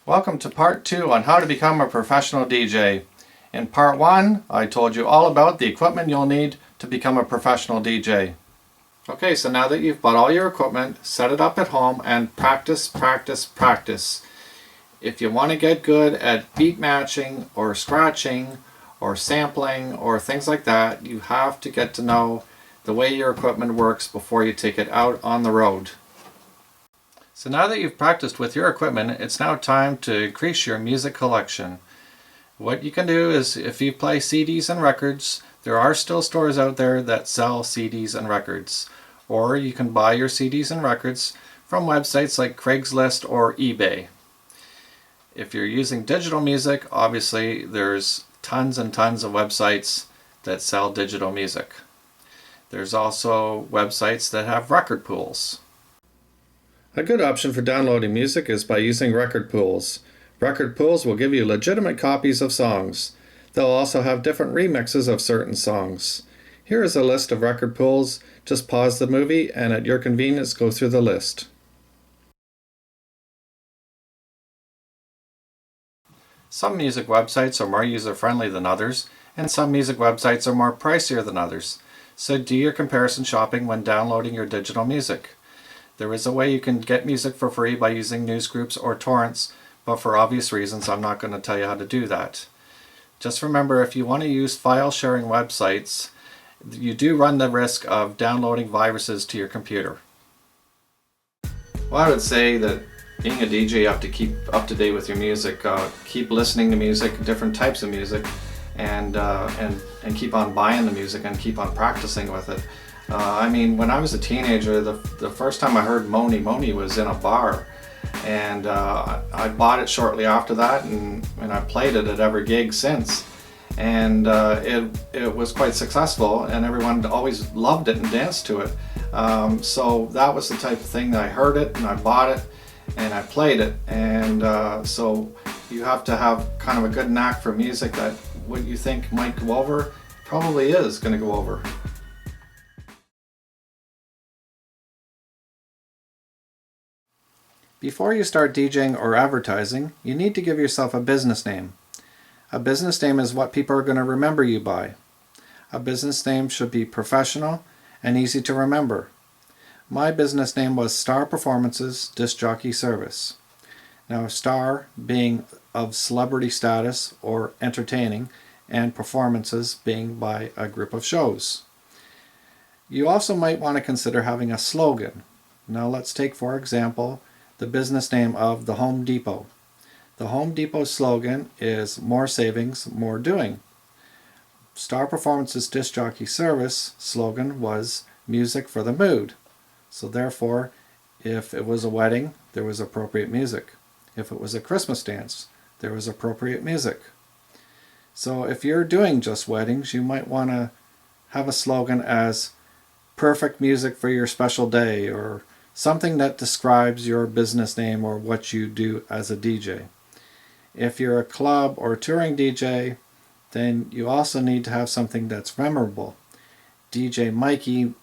Welcome to part 2 on how to become a professional DJ. In part 1, I told you all about the equipment you'll need to become a professional DJ. Okay, so now that you've bought all your equipment, set it up at home and practice, practice, practice. If you want to get good at beat matching or scratching or sampling or things like that, you have to get to know the way your equipment works before you take it out on the road. So now that you've practiced with your equipment, it's now time to increase your music collection. What you can do is, if you play CDs and records, there are still stores out there that sell CDs and records. Or you can buy your CDs and records from websites like Craigslist or eBay. If you're using digital music, obviously there's tons and tons of websites that sell digital music. There's also websites that have record pools. A good option for downloading music is by using record pools. Record pools will give you legitimate copies of songs. They'll also have different remixes of certain songs. Here is a list of record pools. Just pause the movie and at your convenience go through the list. Some music websites are more user-friendly than others, and some music websites are more pricier than others. So do your comparison shopping when downloading your digital music. There is a way you can get music for free by using newsgroups or torrents, but for obvious reasons I'm not going to tell you how to do that. Just remember, if you want to use file sharing websites, you do run the risk of downloading viruses to your computer. Well, I would say that being a DJ, you have to keep up to date with your music, keep listening to music, different types of music, and keep on buying the music and keep on practicing with it. I mean, when I was a teenager, the first time I heard Moni Moni was in a bar, and I bought it shortly after that, and I played it at every gig since, and it was quite successful, and everyone always loved it and danced to it. So that was the type of thing that I heard it and I bought it and I played it, and so you have to have kind of a good knack for music that what you think might go over probably is going to go over. Before you start DJing or advertising, you need to give yourself a business name. A business name is what people are going to remember you by. A business name should be professional and easy to remember. My business name was Star Performances Disc Jockey Service. Now, Star being of celebrity status or entertaining, and performances being by a group of shows. You also might want to consider having a slogan. Now let's take, for example, the business name of the Home Depot. The Home Depot slogan is more savings, more doing. Star Performances Disc Jockey Service slogan was music for the mood. So therefore, if it was a wedding, there was appropriate music. If it was a Christmas dance, there was appropriate music. So if you're doing just weddings, you might want to have a slogan as perfect music for your special day, or something that describes your business name or what you do as a DJ. If you're a club or touring DJ, then you also need to have something that's memorable. DJ Mikey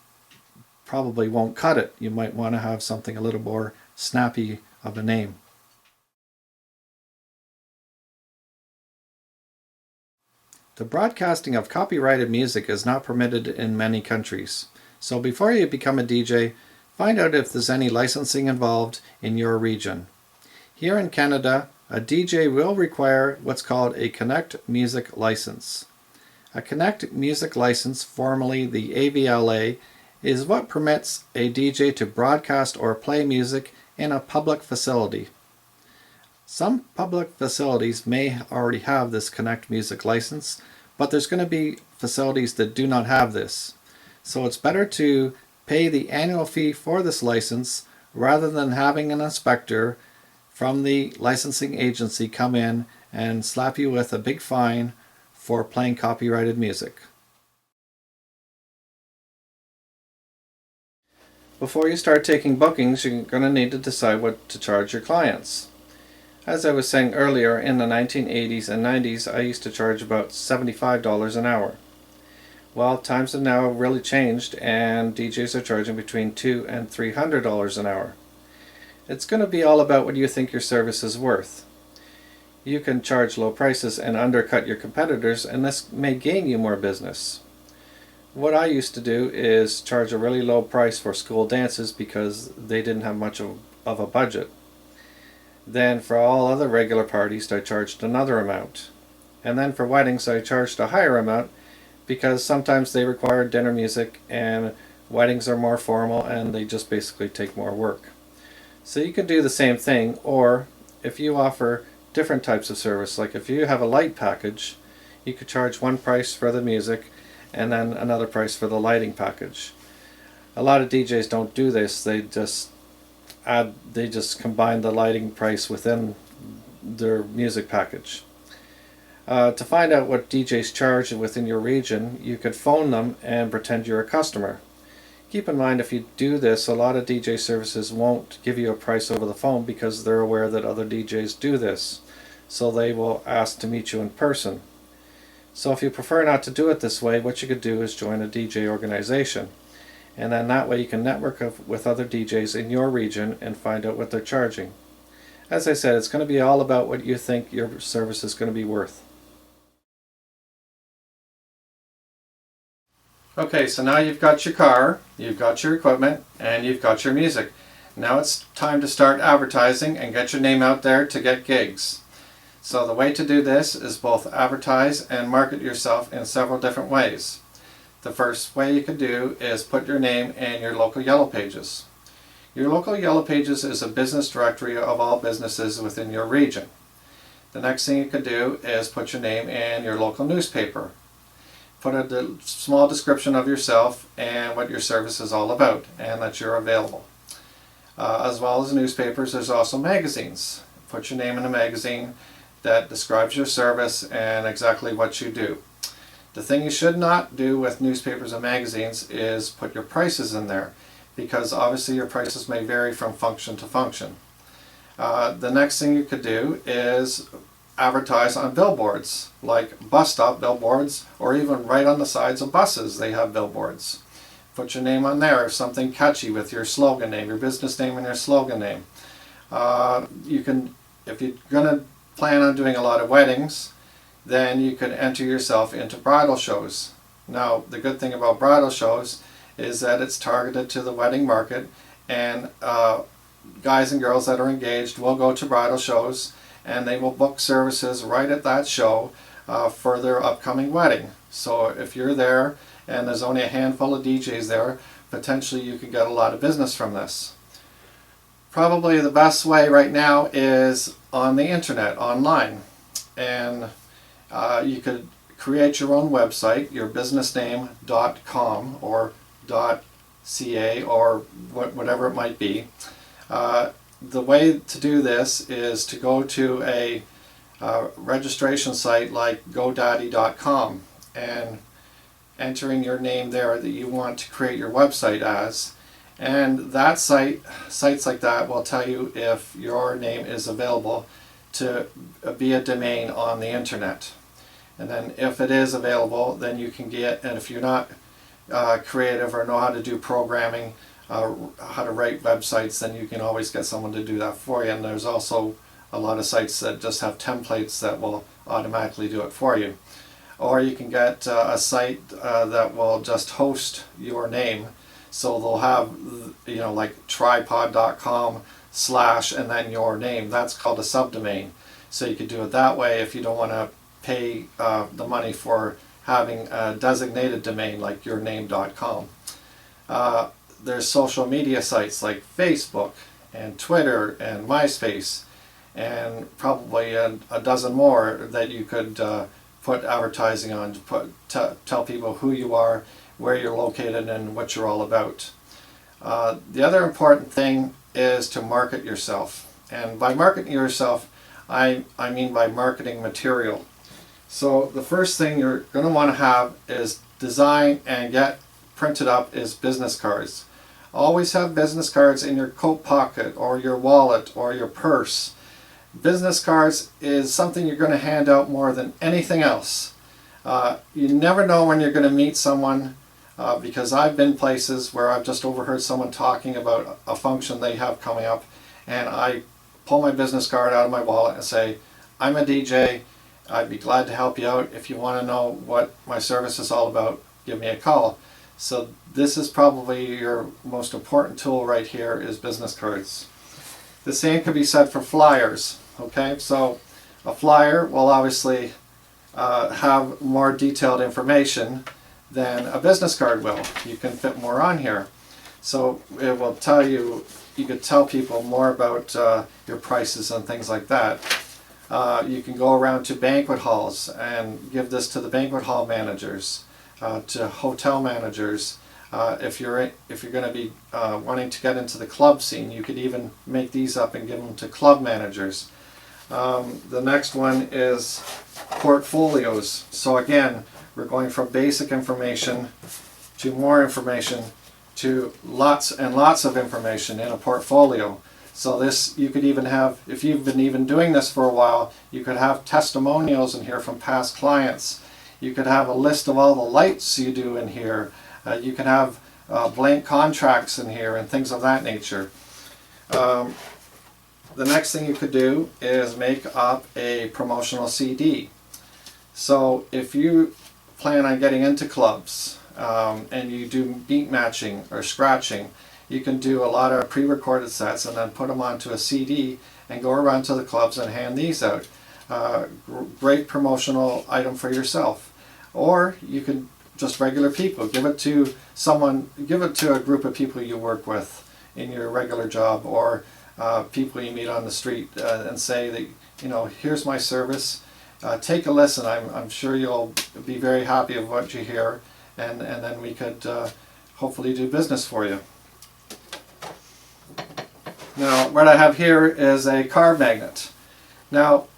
probably won't cut it. You might want to have something a little more snappy of a name. The broadcasting of copyrighted music is not permitted in many countries. So before you become a DJ, find out if there's any licensing involved in your region. Here in Canada, a DJ will require what's called a Connect Music License. A Connect Music License, formerly the AVLA, is what permits a DJ to broadcast or play music in a public facility. Some public facilities may already have this Connect Music License, but there's going to be facilities that do not have this. So it's better to pay the annual fee for this license rather than having an inspector from the licensing agency come in and slap you with a big fine for playing copyrighted music. Before you start taking bookings, you're going to need to decide what to charge your clients. As I was saying earlier, in the 1980s and 90s, I used to charge about $75 an hour. Well, times have now really changed, and DJs are charging between $200 and $300 an hour. It's going to be all about what you think your service is worth. you can charge low prices and undercut your competitors, and this may gain you more business. What I used to do is charge a really low price for school dances because they didn't have much of a budget. Then for all other regular parties I charged another amount. And then for weddings I charged a higher amount because sometimes they require dinner music and weddings are more formal and they just basically take more work. So you can do the same thing, or if you offer different types of service, like if you have a light package, you could charge one price for the music and then another price for the lighting package. A lot of DJs don't do this. They just combine the lighting price within their music package. To find out what DJs charge within your region, you could phone them and pretend you're a customer. Keep in mind, if you do this, a lot of DJ services won't give you a price over the phone because they're aware that other DJs do this. So they will ask to meet you in person. So if you prefer not to do it this way, what you could do is join a DJ organization. And then that way you can network with other DJs in your region and find out what they're charging. As I said, it's going to be all about what you think your service is going to be worth. Okay, so now you've got your car, you've got your equipment, and you've got your music. Now it's time to start advertising and get your name out there to get gigs. So the way to do this is both advertise and market yourself in several different ways. The first way you could do is put your name in your local Yellow Pages. Your local Yellow Pages is a business directory of all businesses within your region. The next thing you could do is put your name in your local newspaper. Put a small description of yourself and what your service is all about and that you're available. As well as newspapers, there's also magazines. Put your name in a magazine that describes your service and exactly what you do. The thing you should not do with newspapers and magazines is put your prices in there, because obviously your prices may vary from function to function. The next thing you could do is advertise on billboards, like bus stop billboards, or even right on the sides of buses they have billboards. Put your name on there, something catchy with your slogan name, your business name and your slogan name. You can, if you're going to plan on doing a lot of weddings, then you could enter yourself into bridal shows. Now the good thing about bridal shows is that it's targeted to the wedding market, and guys and girls that are engaged will go to bridal shows and they will book services right at that show for their upcoming wedding. So if you're there and there's only a handful of DJs there, potentially you could get a lot of business from this. Probably the best way right now is on the internet, online. And you could create your own website, your businessname.com or .ca or whatever it might be. The way to do this is to go to a registration site like GoDaddy.com and entering your name there that you want to create your website as. And that sites like that will tell you if your name is available to be a domain on the internet. And then if it is available, then you can get, and if you're not creative or know how to do programming, how to write websites, then you can always get someone to do that for you. And there's also a lot of sites that just have templates that will automatically do it for you. Or you can get a site that will just host your name. So they'll have, you know, like tripod.com/ and then your name. That's called a subdomain. So you could do it that way if you don't want to pay the money for having a designated domain like yourname.com. There's social media sites like Facebook and Twitter and MySpace and probably a dozen more that you could put advertising on to tell people who you are, where you're located, and what you're all about. The other important thing is to market yourself. And by marketing yourself, I mean by marketing material. So the first thing you're going to want to have is design and get printed up is business cards. Always have business cards in your coat pocket or your wallet or your purse. Business cards is something you're going to hand out more than anything else. You never know when you're going to meet someone, because I've been places where I've just overheard someone talking about a function they have coming up, and I pull my business card out of my wallet and say, I'm a DJ. I'd be glad to help you out. If you want to know what my service is all about, give me a call. So this is probably your most important tool right here, is business cards. The same could be said for flyers. Okay, so a flyer will obviously have more detailed information than a business card will. You can fit more on here. So it will tell you, you could tell people more about your prices and things like that. You can go around to banquet halls and give this to the banquet hall managers, to hotel managers. If you're going to be wanting to get into the club scene, you could even make these up and give them to club managers. The next one is portfolios. So again, we're going from basic information to more information to lots and lots of information in a portfolio. So this, you could even have, if you've been even doing this for a while, you could have testimonials in here from past clients. You could have a list of all the lights you do in here. You can have blank contracts in here and things of that nature. The next thing you could do is make up a promotional CD. So if you plan on getting into clubs and you do beat matching or scratching, you can do a lot of pre-recorded sets and then put them onto a CD and go around to the clubs and hand these out. Great promotional item for yourself. Or you can just regular people, give it to someone, give it to a group of people you work with in your regular job, or people you meet on the street, and say that, you know, here's my service, take a listen. I'm sure you'll be very happy of what you hear, and then we could hopefully do business for you. Now what I have here is a car magnet. Now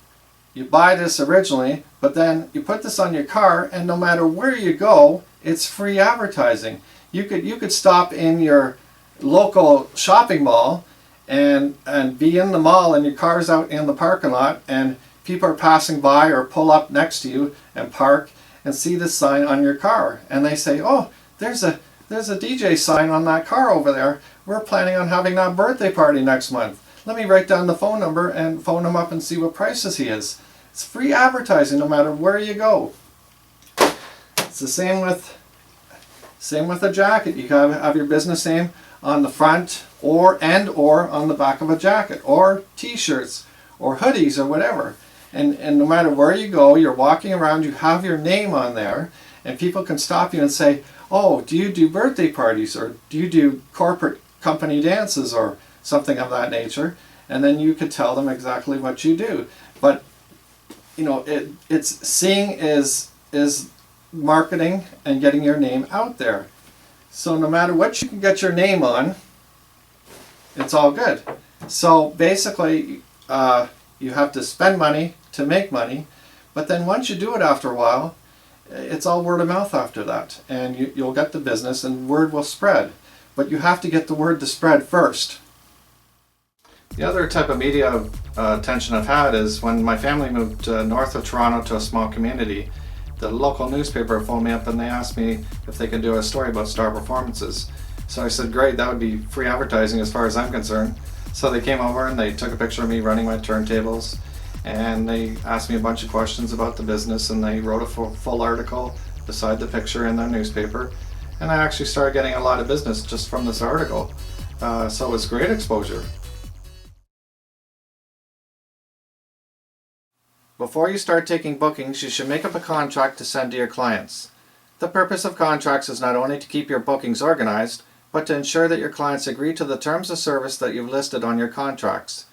you buy this originally, but then you put this on your car, and no matter where you go, it's free advertising. You could stop in your local shopping mall and be in the mall, and your car's out in the parking lot, and people are passing by or pull up next to you and park and see this sign on your car, and they say, oh, there's a DJ sign on that car over there. We're planning on having that birthday party next month. Let me write down the phone number and phone him up and see what prices he is. It's free advertising no matter where you go. It's the same with a jacket. You can have your business name on the front or on the back of a jacket, or t-shirts or hoodies or whatever. And no matter where you go, you're walking around, you have your name on there, and people can stop you and say, oh, do you do birthday parties, or do you do corporate company dances, or something of that nature? And then you could tell them exactly what you do. But you know, it's seeing is marketing and getting your name out there. So no matter what you can get your name on, it's all good. So basically, you have to spend money to make money, but then once you do it after a while, it's all word of mouth after that, and you'll get the business and word will spread. But you have to get the word to spread first. The other type of media attention I've had is when my family moved north of Toronto to a small community. The local newspaper phoned me up and they asked me if they could do a story about Star Performances. So I said, great, that would be free advertising as far as I'm concerned. So they came over and they took a picture of me running my turntables, and they asked me a bunch of questions about the business, and they wrote a full article beside the picture in their newspaper. And I actually started getting a lot of business just from this article. So it was great exposure. Before you start taking bookings, you should make up a contract to send to your clients. The purpose of contracts is not only to keep your bookings organized, but to ensure that your clients agree to the terms of service that you've listed on your contracts.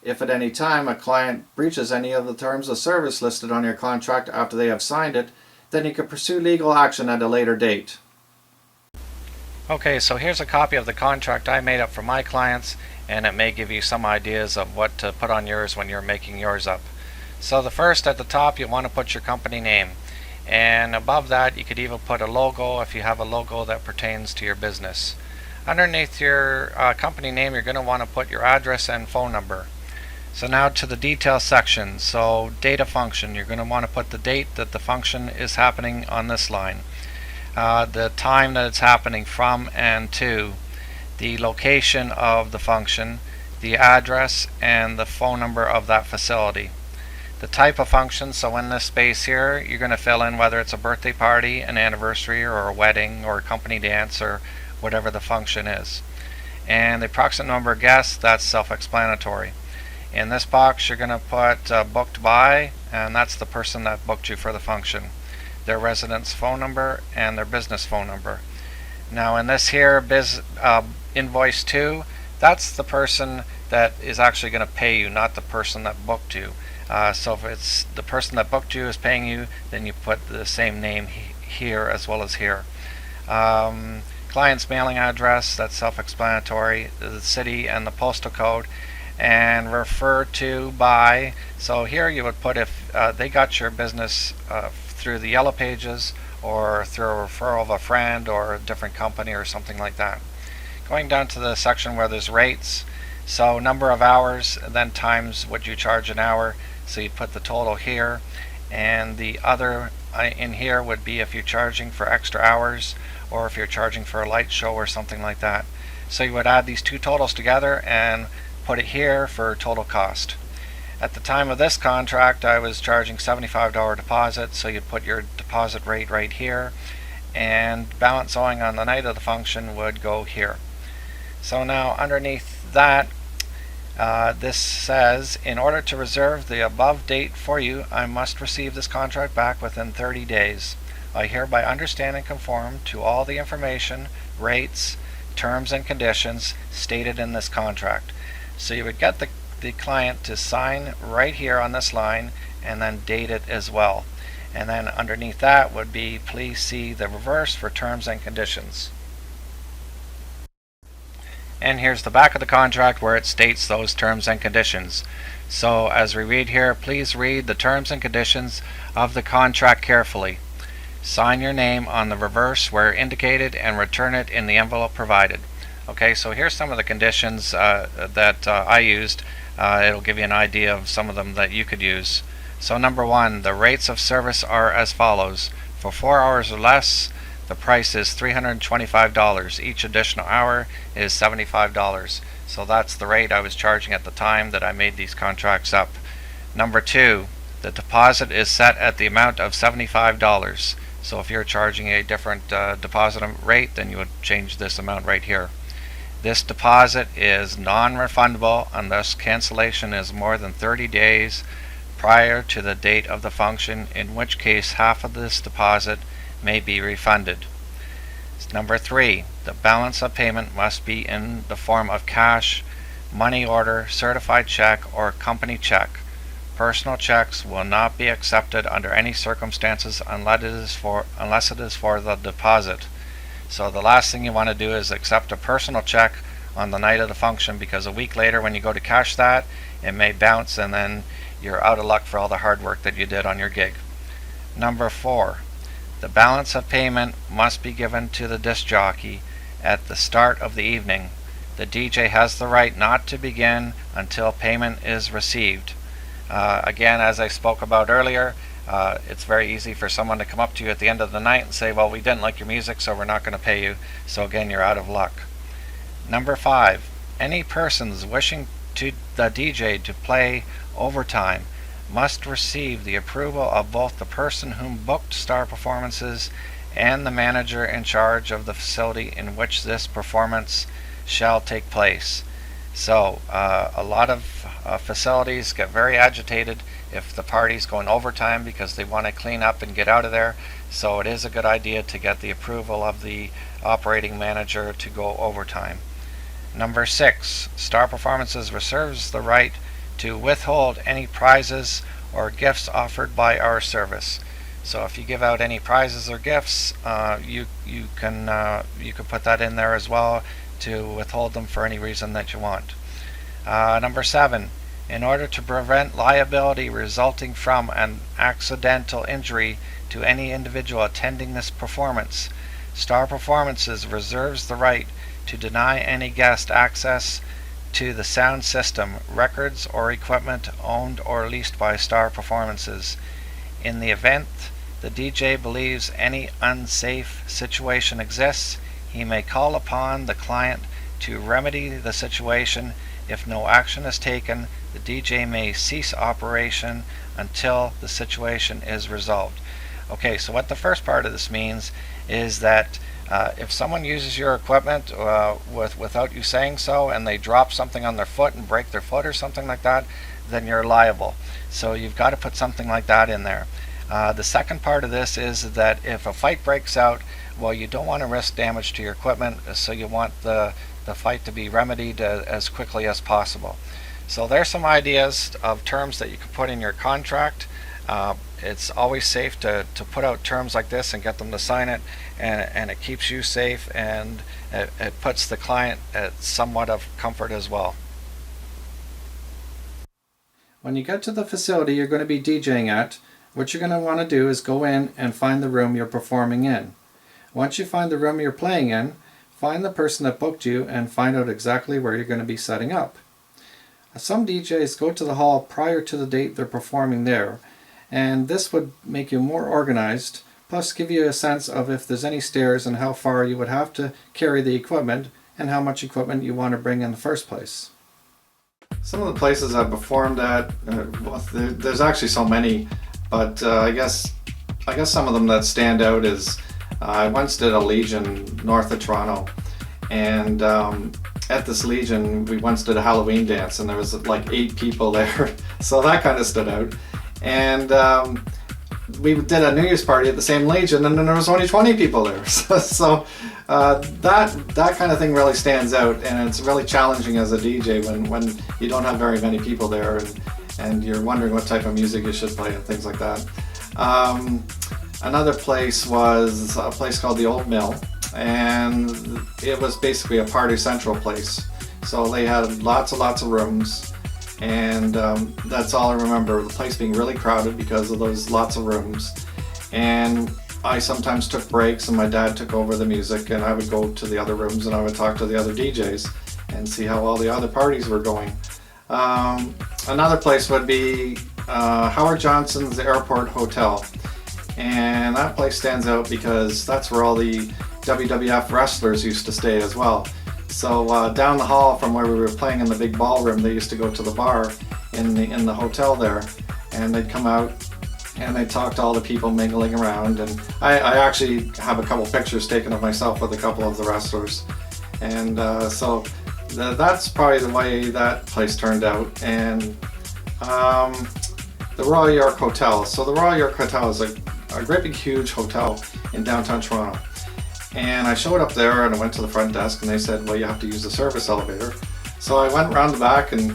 If at any time a client breaches any of the terms of service listed on your contract after they have signed it, then you can pursue legal action at a later date. Okay, so here's a copy of the contract I made up for my clients, and it may give you some ideas of what to put on yours when you're making yours up. So the first, at the top, you want to put your company name, and above that you could even put a logo if you have a logo that pertains to your business. Underneath your company name, you're going to want to put your address and phone number. So now to the detail section. So data function, you're going to want to put the date that the function is happening on this line, the time that it's happening from and to, the location of the function, the address, and the phone number of that facility. The type of function, so in this space here, you're going to fill in whether it's a birthday party, an anniversary, or a wedding, or a company dance, or whatever the function is. And the approximate number of guests, that's self-explanatory. In this box, you're going to put booked by, and that's the person that booked you for the function, their residence phone number and their business phone number. Now in this here invoice to, that's the person that is actually going to pay you, not the person that booked you. So if it's the person that booked you is paying you, then you put the same name here as well as here. Client's mailing address, that's self-explanatory, the city and the postal code, and refer to by, so here you would put if they got your business through the Yellow Pages or through a referral of a friend or a different company or something like that. Going down to the section where there's rates, so number of hours, then times what you charge an hour, so you put the total here, and the other in here would be if you're charging for extra hours or if you're charging for a light show or something like that. So you would add these two totals together and put it here for total cost. At the time of this contract, I was charging $75 deposit, so you put your deposit rate right here, and balance owing on the night of the function would go here. So now underneath that, this says, in order to reserve the above date for you, I must receive this contract back within 30 days. I hereby understand and conform to all the information, rates, terms, and conditions stated in this contract. So you would get the client to sign right here on this line and then date it as well. And then underneath that would be, please see the reverse for terms and conditions. And here's the back of the contract where it states those terms and conditions. So as we read here, please read the terms and conditions of the contract carefully. Sign your name on the reverse where indicated and return it in the envelope provided. Okay, so here's some of the conditions that I used. It'll give you an idea of some of them that you could use. So number one, the rates of service are as follows. For 4 hours or less, the price is $325. Each additional hour is $75. So that's the rate I was charging at the time that I made these contracts up. Number two, the deposit is set at the amount of $75. So if you're charging a different deposit rate, then you would change this amount right here. This deposit is non-refundable unless cancellation is more than 30 days prior to the date of the function, in which case half of this deposit may be refunded. Number three, the balance of payment must be in the form of cash, money order, certified check, or company check. Personal checks will not be accepted under any circumstances unless it is for the deposit. So the last thing you want to do is accept a personal check on the night of the function, because a week later when you go to cash that, it may bounce and then you're out of luck for all the hard work that you did on your gig. Number four, the balance of payment must be given to the disc jockey at the start of the evening. The DJ has the right not to begin until payment is received. Again, as I spoke about earlier, it's very easy for someone to come up to you at the end of the night and say, well, we didn't like your music, so we're not going to pay you. So again, you're out of luck. Number five, any persons wishing the DJ to play overtime must receive the approval of both the person whom booked Star Performances and the manager in charge of the facility in which this performance shall take place. So a lot of facilities get very agitated if the party's going overtime because they want to clean up and get out of there. So it is a good idea to get the approval of the operating manager to go overtime. Number six, Star Performances reserves the right to withhold any prizes or gifts offered by our service. So if you give out any prizes or gifts, you can put that in there as well to withhold them for any reason that you want. Number seven, in order to prevent liability resulting from an accidental injury to any individual attending this performance, Star Performances reserves the right to deny any guest access to the sound system, records, or equipment owned or leased by Star Performances. In the event the DJ believes any unsafe situation exists, he may call upon the client to remedy the situation. If no action is taken, The DJ may cease operation until the situation is resolved. Okay, so what the first part of this means is that if someone uses your equipment without you saying so, and they drop something on their foot and break their foot or something like that, then you're liable. So you've got to put something like that in there. The second part of this is that if a fight breaks out, well, you don't want to risk damage to your equipment, so you want the fight to be remedied as quickly as possible. So there's some ideas of terms that you can put in your contract. It's always safe to put out terms like this and get them to sign it, and it keeps you safe, and it puts the client at somewhat of comfort as well. When you get to the facility you're going to be DJing at, what you're going to want to do is go in and find the room you're performing in. Once you find the room you're playing in, find the person that booked you and find out exactly where you're going to be setting up. Some DJs go to the hall prior to the date they're performing there, and this would make you more organized, plus give you a sense of if there's any stairs and how far you would have to carry the equipment and how much equipment you want to bring in the first place. Some of the places I've performed at, there's actually so many, but I guess some of them that stand out is I once did a Legion north of Toronto, and at this Legion we once did a Halloween dance, and there was like 8 people there, so that kind of stood out. And we did a New Year's party at the same Legion, and then there was only 20 people there. So that kind of thing really stands out, and it's really challenging as a DJ when you don't have very many people there, and you're wondering what type of music you should play and things like that. Another place was a place called the Old Mill, and it was basically a party central place. So they had lots of rooms, and that's all I remember, the place being really crowded because of those lots of rooms. And I sometimes took breaks, and my dad took over the music, and I would go to the other rooms and I would talk to the other DJs and see how all the other parties were going. Another place would be Howard Johnson's Airport Hotel, and that place stands out because that's where all the WWF wrestlers used to stay as well. So down the hall from where we were playing in the big ballroom, they used to go to the bar in the hotel there, and they'd come out and they'd talk to all the people mingling around. And I actually have a couple pictures taken of myself with a couple of the wrestlers, and so that's probably the way that place turned out. And the Royal York Hotel. So the Royal York Hotel is a great big huge hotel in downtown Toronto. And I showed up there and I went to the front desk, and they said, well, you have to use the service elevator. So I went around the back, and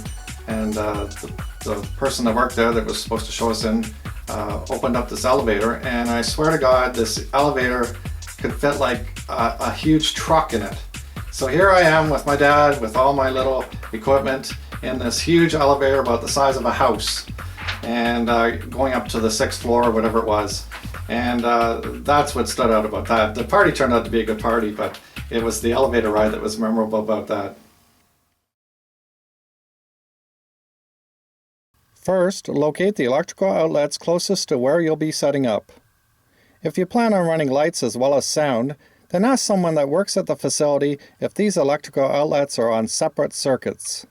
the person that worked there that was supposed to show us in opened up this elevator, and I swear to God, this elevator could fit like a huge truck in it. So here I am with my dad with all my little equipment in this huge elevator about the size of a house, and going up to the 6th floor or whatever it was. And that's what stood out about that. The party turned out to be a good party, but it was the elevator ride that was memorable about that. First, locate the electrical outlets closest to where you'll be setting up. If you plan on running lights as well as sound, then ask someone that works at the facility if these electrical outlets are on separate circuits.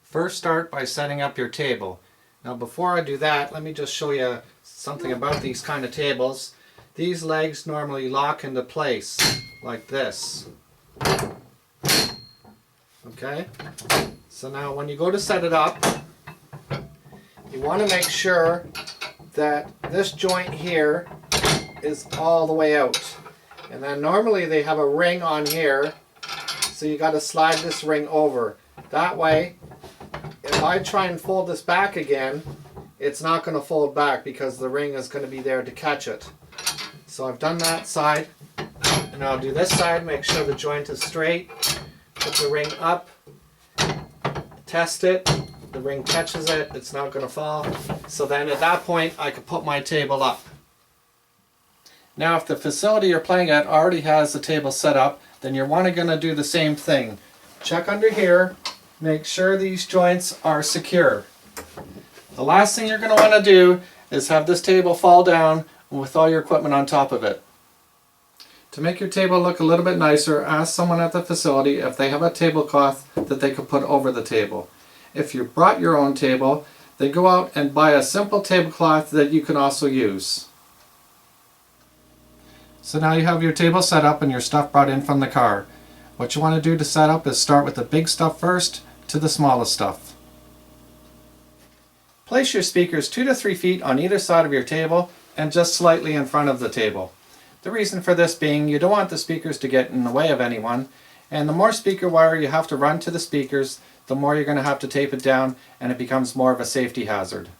First, start by setting up your table. Now before I do that, let me just show you something about these kind of tables. These legs normally lock into place like this. Okay? So now when you go to set it up, you want to make sure that this joint here is all the way out. And then normally they have a ring on here, so you got to slide this ring over. That way, if I try and fold this back again, it's not going to fold back because the ring is going to be there to catch it. So I've done that side, and I'll do this side, make sure the joint is straight, put the ring up, test it, the ring catches it, it's not going to fall. So then at that point I could put my table up. Now if the facility you're playing at already has the table set up, then you're going to do the same thing. Check under here, make sure these joints are secure. The last thing you're going to want to do is have this table fall down with all your equipment on top of it. To make your table look a little bit nicer, ask someone at the facility if they have a tablecloth that they could put over the table. if you brought your own table, then go out and buy a simple tablecloth that you can also use. So now you have your table set up and your stuff brought in from the car. What you want to do to set up is start with the big stuff first to the smallest stuff. Place your speakers 2 to 3 feet on either side of your table and just slightly in front of the table. The reason for this being you don't want the speakers to get in the way of anyone, and the more speaker wire you have to run to the speakers, the more you're going to have to tape it down and it becomes more of a safety hazard.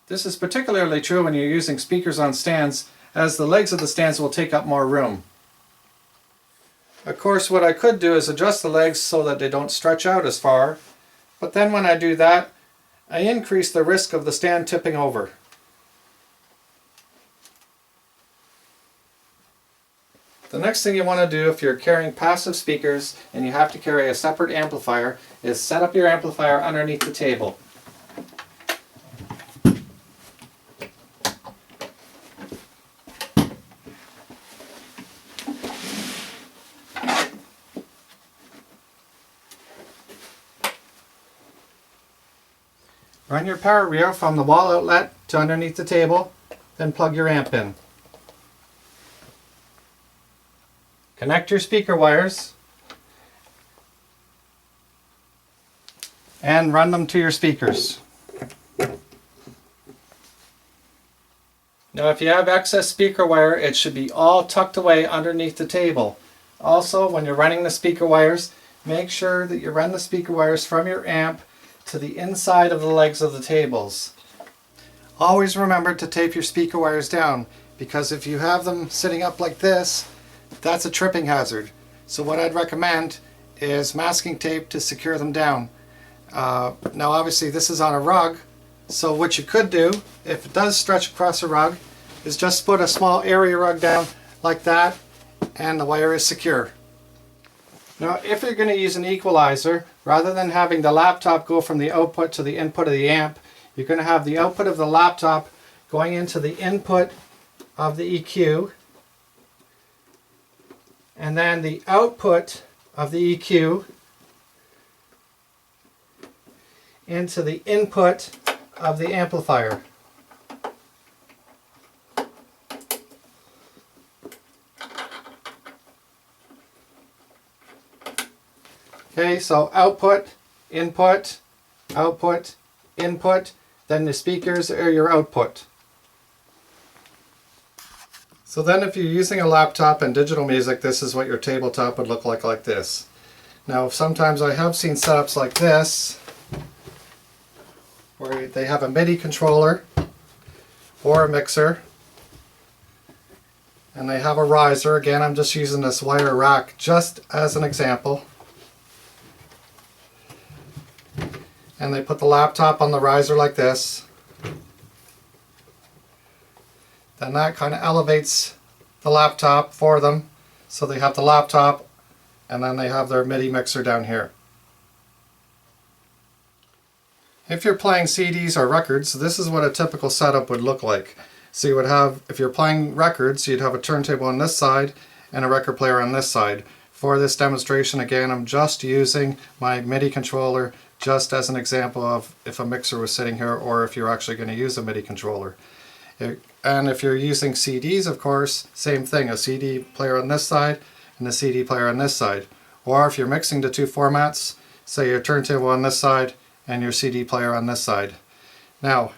This is particularly true when you're using speakers on stands, as the legs of the stands will take up more room. Of course, what I could do is adjust the legs so that they don't stretch out as far, but then when I do that, I increase the risk of the stand tipping over. The next thing you want to do if you're carrying passive speakers and you have to carry a separate amplifier is set up your amplifier underneath the table. Run your power reel from the wall outlet to underneath the table, then plug your amp in. Connect your speaker wires and run them to your speakers. Now if you have excess speaker wire, it should be all tucked away underneath the table. Also, when you're running the speaker wires, make sure that you run the speaker wires from your amp to the inside of the legs of the tables. Always remember to tape your speaker wires down, because if you have them sitting up like this, that's a tripping hazard. So what I'd recommend is masking tape to secure them down. Now obviously this is on a rug, so what you could do, if it does stretch across a rug, is just put a small area rug down like that and the wire is secure. Now if you're going to use an equalizer, rather than having the laptop go from the output to the input of the amp, you're going to have the output of the laptop going into the input of the EQ, and then the output of the EQ into the input of the amplifier. Okay, so output, input, output, input, then the speakers are your output. So then if you're using a laptop and digital music, this is what your tabletop would look like this. Now sometimes I have seen setups like this, where they have a MIDI controller or a mixer, and they have a riser. Again, I'm just using this wire rack just as an example. And they put the laptop on the riser like this. Then that kind of elevates the laptop for them, so they have the laptop and then they have their MIDI mixer down here. If you're playing CDs or records, this is what a typical setup would look like. So you would have, if you're playing records, you'd have a turntable on this side and a record player on this side. For this demonstration, again, I'm just using my MIDI controller just as an example of if a mixer was sitting here, or if you're actually going to use a MIDI controller. And if you're using CDs, of course, same thing, a CD player on this side and a CD player on this side. Or if you're mixing the two formats, say your turntable on this side and your CD player on this side. Now,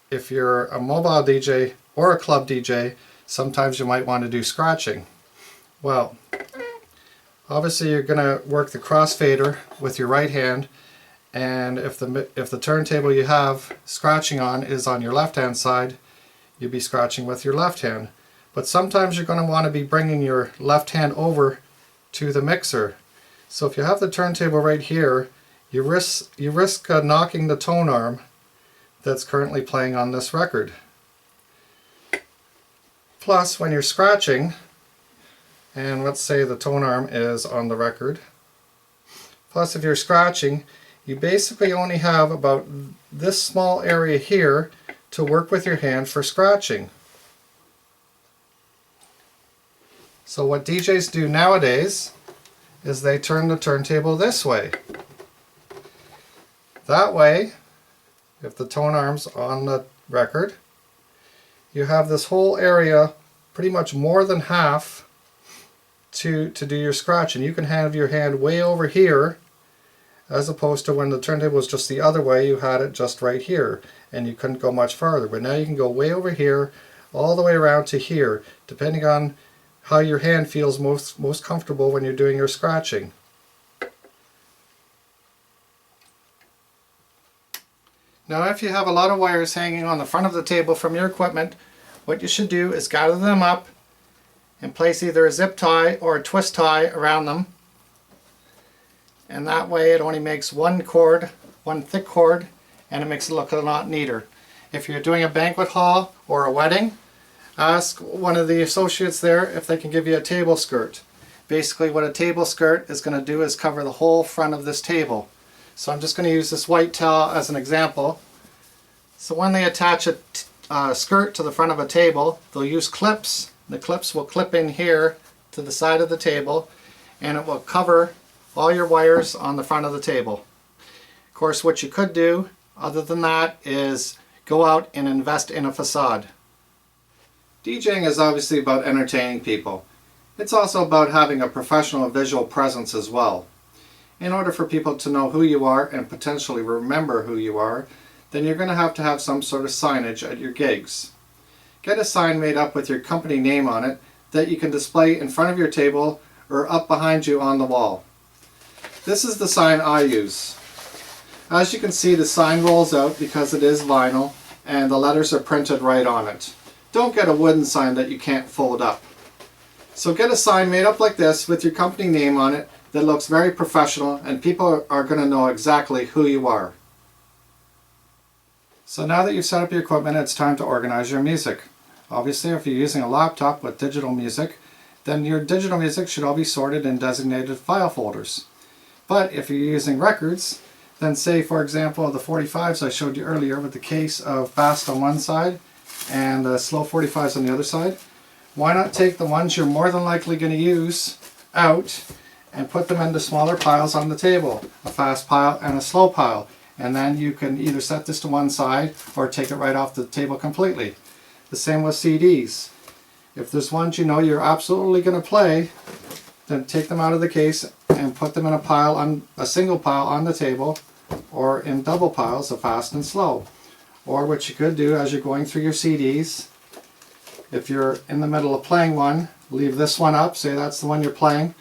if you're a mobile DJ or a club DJ, sometimes you might want to do scratching. Well, obviously you're going to work the crossfader with your right hand, and if the turntable you have scratching on is on your left hand side, you'd be scratching with your left hand. But sometimes you're going to want to be bringing your left hand over to the mixer. So if you have the turntable right here, you risk knocking the tone arm that's currently playing on this record. Plus, when you're scratching, and let's say the tone arm is on the record, plus if you're scratching, you basically only have about this small area here to work with your hand for scratching. So what DJs do nowadays is they turn the turntable this way. That way, if the tone arm's on the record, you have this whole area, pretty much more than half, to do your scratching. You can have your hand way over here, as opposed to when the turntable was just the other way, you had it just right here, and you couldn't go much farther. But now you can go way over here, all the way around to here, depending on how your hand feels most comfortable when you're doing your scratching. Now if you have a lot of wires hanging on the front of the table from your equipment, what you should do is gather them up and place either a zip tie or a twist tie around them. And that way it only makes one cord, one thick cord, and it makes it look a lot neater. If you're doing a banquet hall or a wedding, ask one of the associates there if they can give you a table skirt. Basically what a table skirt is going to do is cover the whole front of this table. So I'm just going to use this white towel as an example. So when they attach a skirt to the front of a table, they'll use clips. The clips will clip in here to the side of the table, and it will cover all your wires on the front of the table. Of course, what you could do other than that is go out and invest in a facade. DJing is obviously about entertaining people. It's also about having a professional visual presence as well. In order for people to know who you are and potentially remember who you are, then you're going to have some sort of signage at your gigs. Get a sign made up with your company name on it that you can display in front of your table or up behind you on the wall. This is the sign I use. As you can see, the sign rolls out because it is vinyl and the letters are printed right on it. Don't get a wooden sign that you can't fold up. So get a sign made up like this with your company name on it that looks very professional, and people are going to know exactly who you are. So now that you've set up your equipment, it's time to organize your music. Obviously, if you're using a laptop with digital music, then your digital music should all be sorted in designated file folders. But if you're using records, then say for example the 45s I showed you earlier with the case of fast on one side and the slow 45s on the other side, why not take the ones you're more than likely going to use out and put them into smaller piles on the table, a fast pile and a slow pile, and then you can either set this to one side or take it right off the table completely. The same with CDs. If there's ones you know you're absolutely going to play, then take them out of the case and put them in a pile, on a single pile on the table, or in double piles of fast and slow. Or what you could do as you're going through your CDs, if you're in the middle of playing one, leave this one up, say that's the one you're playing,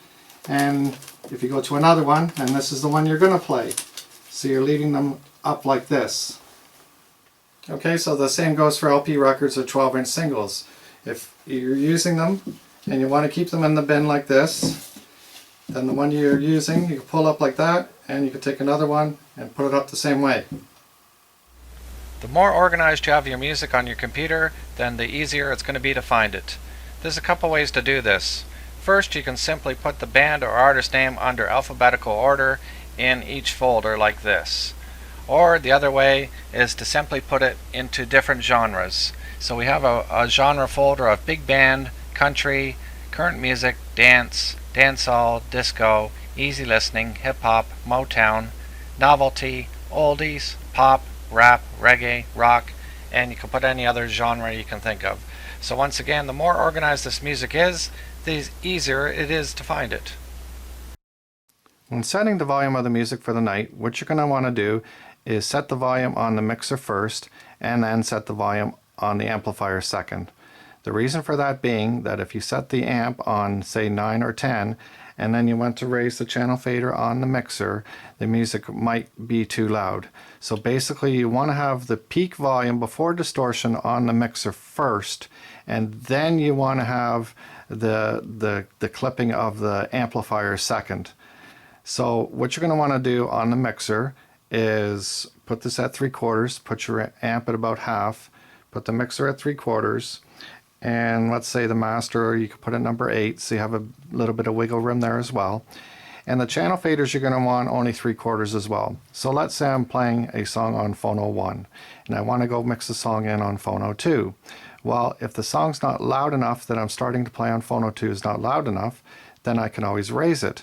and if you go to another one, and this is the one you're going to play. So you're leaving them up like this. Okay, so the same goes for LP records or 12-inch singles. If you're using them and you want to keep them in the bin like this, then the one you're using you can pull up like that, and you can take another one and put it up the same way. The more organized you have your music on your computer, then the easier it's going to be to find it. There's a couple ways to do this. First, you can simply put the band or artist name under alphabetical order in each folder like this. Or the other way is to simply put it into different genres. So we have a genre folder of big band, country, current music, dance, dancehall, disco, easy listening, hip-hop, Motown, novelty, oldies, pop, rap, reggae, rock, and you can put any other genre you can think of. So once again, the more organized this music is, the easier it is to find it. When setting the volume of the music for the night, what you're going to want to do is set the volume on the mixer first and then set the volume on the amplifier second. The reason for that being that if you set the amp on say 9 or 10 and then you want to raise the channel fader on the mixer, the music might be too loud. So basically you want to have the peak volume before distortion on the mixer first, and then you want to have the clipping of the amplifier second. So what you're going to want to do on the mixer is put this at 3/4, put your amp at about half, put the mixer at 3/4, and let's say the master you could put at number 8, so you have a little bit of wiggle room there as well. And the channel faders you're going to want only 3/4 as well. So let's say I'm playing a song on phono 1 and I want to go mix the song in on phono 2. Well, if the song's not loud enough that I'm starting to play on phono 2 is not loud enough, then I can always raise it.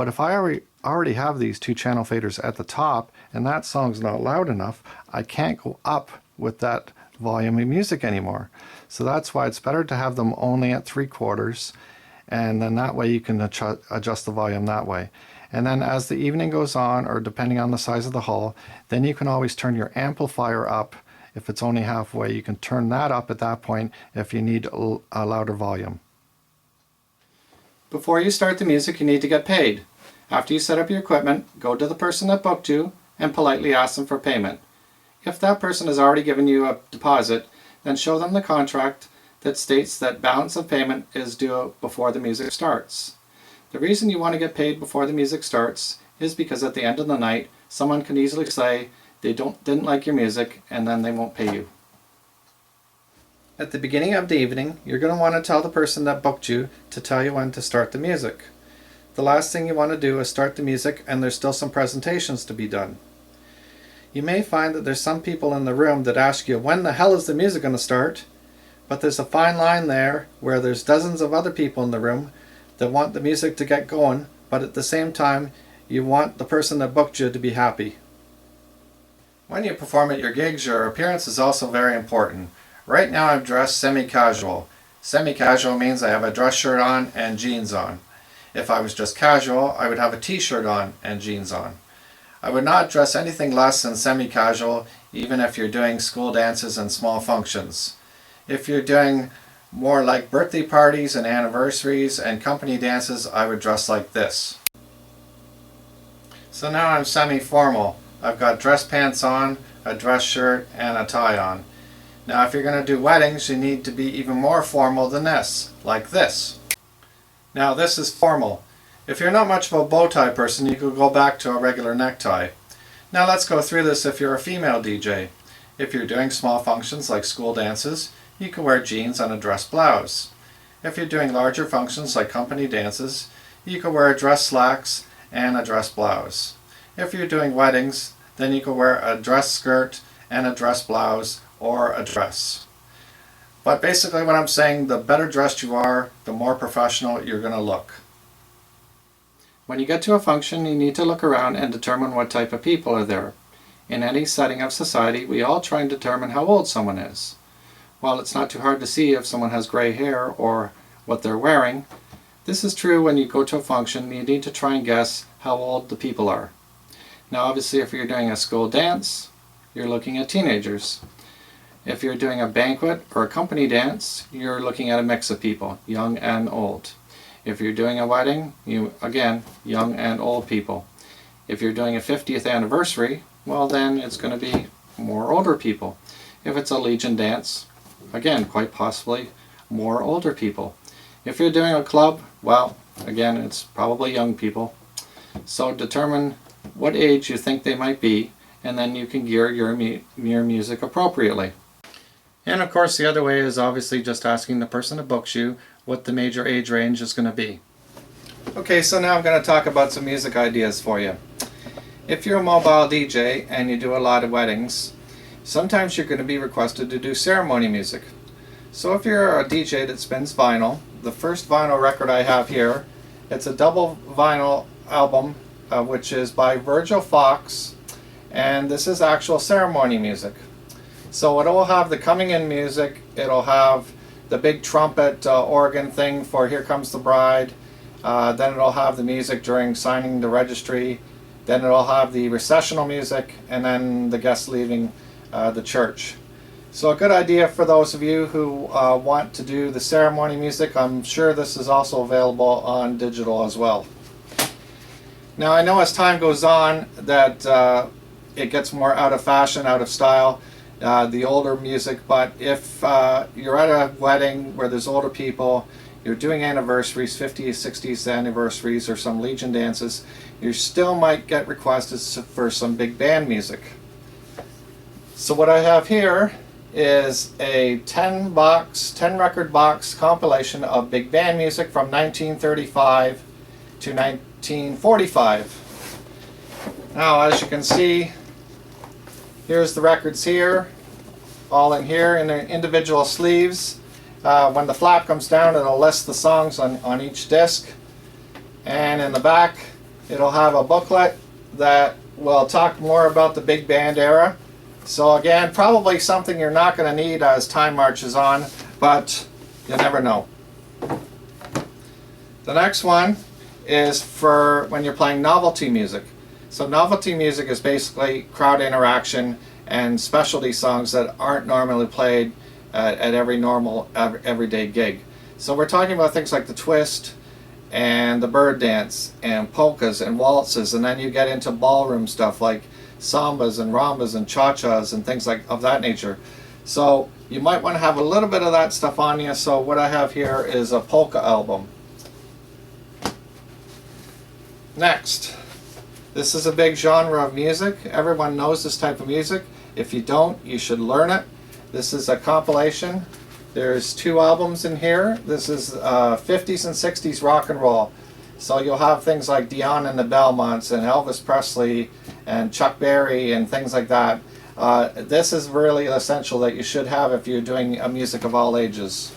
But if I already have these two channel faders at the top and that song's not loud enough, I can't go up with that volume of music anymore. So that's why it's better to have them only at 3/4, and then that way you can adjust the volume that way. And then as the evening goes on, or depending on the size of the hall, then you can always turn your amplifier up. If it's only halfway, you can turn that up at that point if you need a louder volume. Before you start the music, you need to get paid. After you set up your equipment, go to the person that booked you and politely ask them for payment. If that person has already given you a deposit, then show them the contract that states that balance of payment is due before the music starts. The reason you want to get paid before the music starts is because at the end of the night, someone can easily say they didn't like your music and then they won't pay you. At the beginning of the evening, you're going to want to tell the person that booked you to tell you when to start the music. The last thing you want to do is start the music and there's still some presentations to be done. You may find that there's some people in the room that ask you, when the hell is the music going to start? But there's a fine line there where there's dozens of other people in the room that want the music to get going, but at the same time, you want the person that booked you to be happy. When you perform at your gigs, your appearance is also very important. Right now I'm dressed semi-casual. Semi-casual means I have a dress shirt on and jeans on. If I was just casual, I would have a t-shirt on and jeans on. I would not dress anything less than semi-casual, even if you're doing school dances and small functions. If you're doing more like birthday parties and anniversaries and company dances, I would dress like this. So now I'm semi-formal. I've got dress pants on, a dress shirt, and a tie on. Now if you're going to do weddings, you need to be even more formal than this, like this. Now this is formal. If you're not much of a bow tie person, you could go back to a regular necktie. Now let's go through this if you're a female DJ. If you're doing small functions like school dances, you can wear jeans and a dress blouse. If you're doing larger functions like company dances, you can wear dress slacks and a dress blouse. If you're doing weddings, then you can wear a dress skirt and a dress blouse or a dress. But basically what I'm saying, the better dressed you are, the more professional you're going to look. When you get to a function, you need to look around and determine what type of people are there. In any setting of society, we all try and determine how old someone is. While it's not too hard to see if someone has gray hair or what they're wearing, this is true when you go to a function. You need to try and guess how old the people are. Now obviously if you're doing a school dance, you're looking at teenagers. If you're doing a banquet or a company dance, you're looking at a mix of people, young and old. If you're doing a wedding, again, young and old people. If you're doing a 50th anniversary, well then it's going to be more older people. If it's a Legion dance, again, quite possibly more older people. If you're doing a club, well, again, it's probably young people. So determine what age you think they might be, and then you can gear your music appropriately. And of course the other way is obviously just asking the person that books you what the major age range is going to be. Okay, so now I'm going to talk about some music ideas for you. If you're a mobile DJ and you do a lot of weddings, sometimes you're going to be requested to do ceremony music. So if you're a DJ that spins vinyl, the first vinyl record I have here, it's a double vinyl album which is by Virgil Fox, and this is actual ceremony music. So it will have the coming in music, it'll have the big trumpet organ thing for Here Comes the Bride, then it'll have the music during signing the registry, then it'll have the recessional music, and then the guests leaving the church. So a good idea for those of you who want to do the ceremony music. I'm sure this is also available on digital as well. Now I know as time goes on that it gets more out of fashion, out of style, the older music, but if you're at a wedding where there's older people, you're doing anniversaries, 50s, 60s anniversaries, or some Legion dances, you still might get requests for some big band music. So what I have here is a 10 record box compilation of big band music from 1935 to 1945. Now as you can see, here's the records here, all in here in their individual sleeves. When the flap comes down, it'll list the songs on each disc. And in the back, It'll have a booklet that will talk more about the big band era. So again, probably something you're not going to need as time marches on, but you never know. The next one is for when you're playing novelty music. So novelty music is basically crowd interaction and specialty songs that aren't normally played at every normal everyday gig. So we're talking about things like the twist and the bird dance and polkas and waltzes, and then you get into ballroom stuff like sambas and rambas and cha-chas and things like of that nature. So you might want to have a little bit of that stuff on you. So what I have here is a polka album. Next, this is a big genre of music. Everyone knows this type of music. If you don't, you should learn it. This is a compilation. There's 2 albums in here. This is 50s and 60s rock and roll. So you'll have things like Dion and the Belmonts and Elvis Presley and Chuck Berry and things like that. This is really essential that you should have if you're doing music of all ages.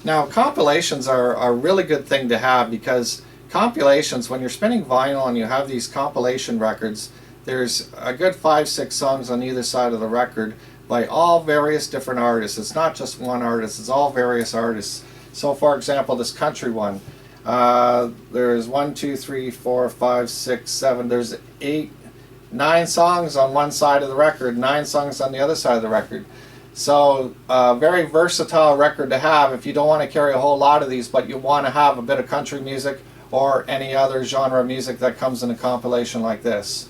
Now, compilations are a really good thing to have, because compilations, when you're spinning vinyl and you have these compilation records, there's a good 5-6 songs on either side of the record by all various different artists. It's not just one artist, it's all various artists. So for example, this country one, there's 1, 2, 3, 4, 5, 6, 7, there's 9 songs on one side of the record, 9 songs on the other side of the record. So very versatile record to have if you don't want to carry a whole lot of these, but you want to have a bit of country music or any other genre of music that comes in a compilation like this.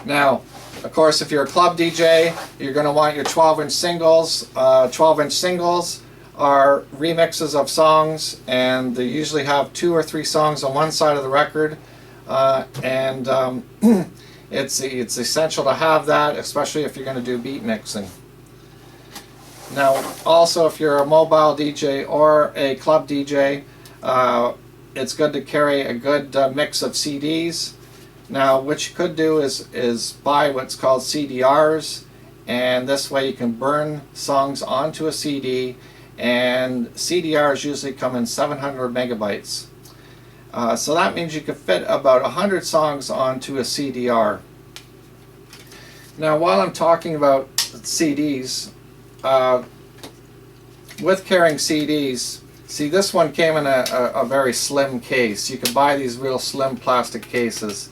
Now, of course, if you're a club DJ, you're going to want your 12-inch singles. 12-inch singles are remixes of songs, and they usually have 2 or 3 songs on one side of the record. It's essential to have that, especially if you're going to do beat mixing. Now, also, if you're a mobile DJ or a club DJ, it's good to carry a good mix of CDs. Now, what you could do is buy what's called CDRs, and this way you can burn songs onto a CD, and CDRs usually come in 700 megabytes. So that means you could fit about 100 songs onto a CDR. Now, while I'm talking about CDs, with carrying CDs, see, this one came in a very slim case. You can buy these real slim plastic cases.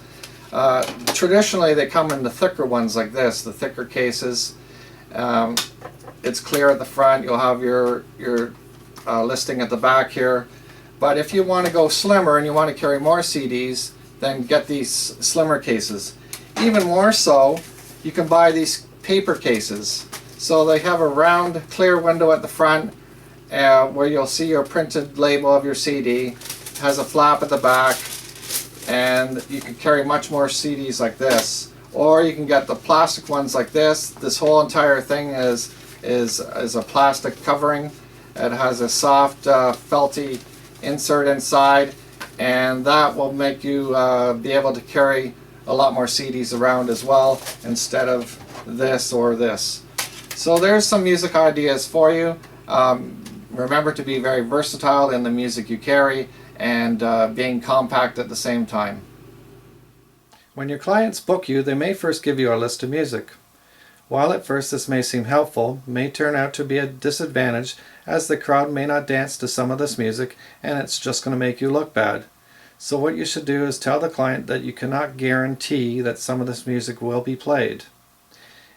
Traditionally, they come in the thicker ones like this, the thicker cases. It's clear at the front. You'll have your listing at the back here. But if you want to go slimmer and you want to carry more CDs, then get these slimmer cases. Even more so, you can buy these paper cases. So they have a round, clear window at the front where you'll see your printed label of your CD. It has a flap at the back, and you can carry much more CDs like this. Or you can get the plastic ones like this. This whole entire thing is a plastic covering. It has a soft, felty insert inside, and that will make you be able to carry a lot more CDs around as well, instead of this or this. So there's some music ideas for you. Remember to be very versatile in the music you carry, and being compact at the same time. When your clients book you, they may first give you a list of music. While at first this may seem helpful, it may turn out to be a disadvantage, as the crowd may not dance to some of this music, and it's just going to make you look bad. So what you should do is tell the client that you cannot guarantee that some of this music will be played.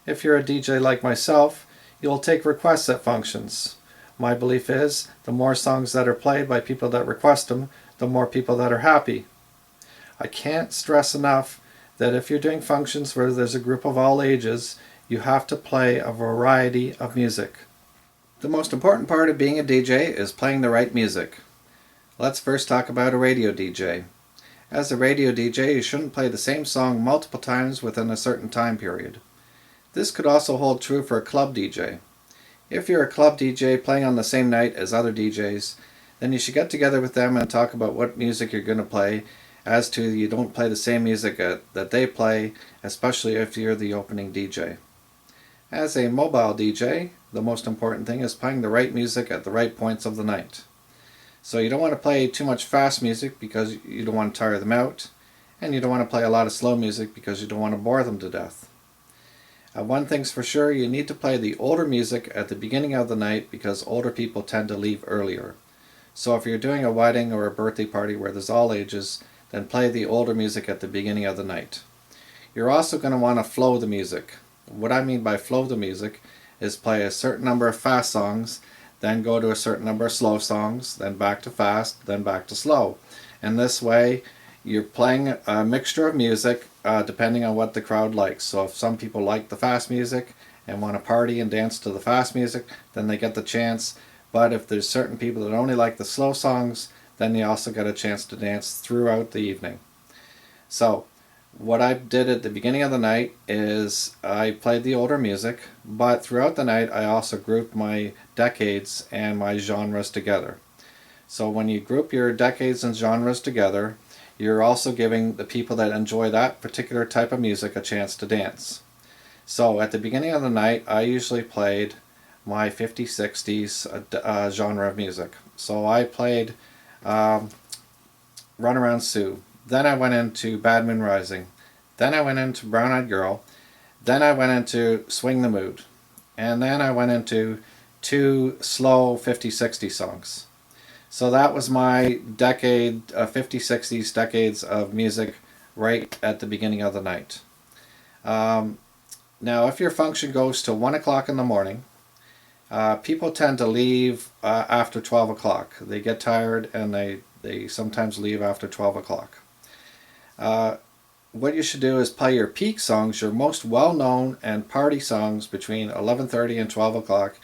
If you're a DJ like myself, you'll take requests at functions. My belief is, the more songs that are played by people that request them, the more people that are happy. I can't stress enough that if you're doing functions where there's a group of all ages, you have to play a variety of music. The most important part of being a DJ is playing the right music. Let's first talk about a radio DJ. As a radio DJ, you shouldn't play the same song multiple times within a certain time period. This could also hold true for a club DJ. If you're a club DJ playing on the same night as other DJs, then you should get together with them and talk about what music you're going to play, as to you don't play the same music that they play, especially if you're the opening DJ. As a mobile DJ, the most important thing is playing the right music at the right points of the night. So you don't want to play too much fast music because you don't want to tire them out, and you don't want to play a lot of slow music because you don't want to bore them to death. One thing's for sure, you need to play the older music at the beginning of the night because older people tend to leave earlier. So if you're doing a wedding or a birthday party where there's all ages, then play the older music at the beginning of the night. You're also going to want to flow the music. What I mean by flow the music is play a certain number of fast songs, then go to a certain number of slow songs, then back to fast, then back to slow. And this way you're playing a mixture of music depending on what the crowd likes. So if some people like the fast music and want to party and dance to the fast music, then they get the chance. But if there's certain people that only like the slow songs, then you also get a chance to dance throughout the evening. So what I did at the beginning of the night is I played the older music, but throughout the night I also grouped my decades and my genres together. So when you group your decades and genres together, you're also giving the people that enjoy that particular type of music a chance to dance. So at the beginning of the night I usually played my 50s, 60s genre of music. So I played Run Around Sue. Then I went into Bad Moon Rising. Then I went into Brown Eyed Girl. Then I went into Swing the Mood. And then I went into 2 slow 50s, 60s songs. So that was my decade, 50s, 60s decades of music right at the beginning of the night. Now if your function goes to 1 o'clock in the morning, people tend to leave after 12 o'clock. They get tired and they sometimes leave after 12 o'clock. What you should do is play your peak songs, your most well-known and party songs between 11:30 and 12 o'clock,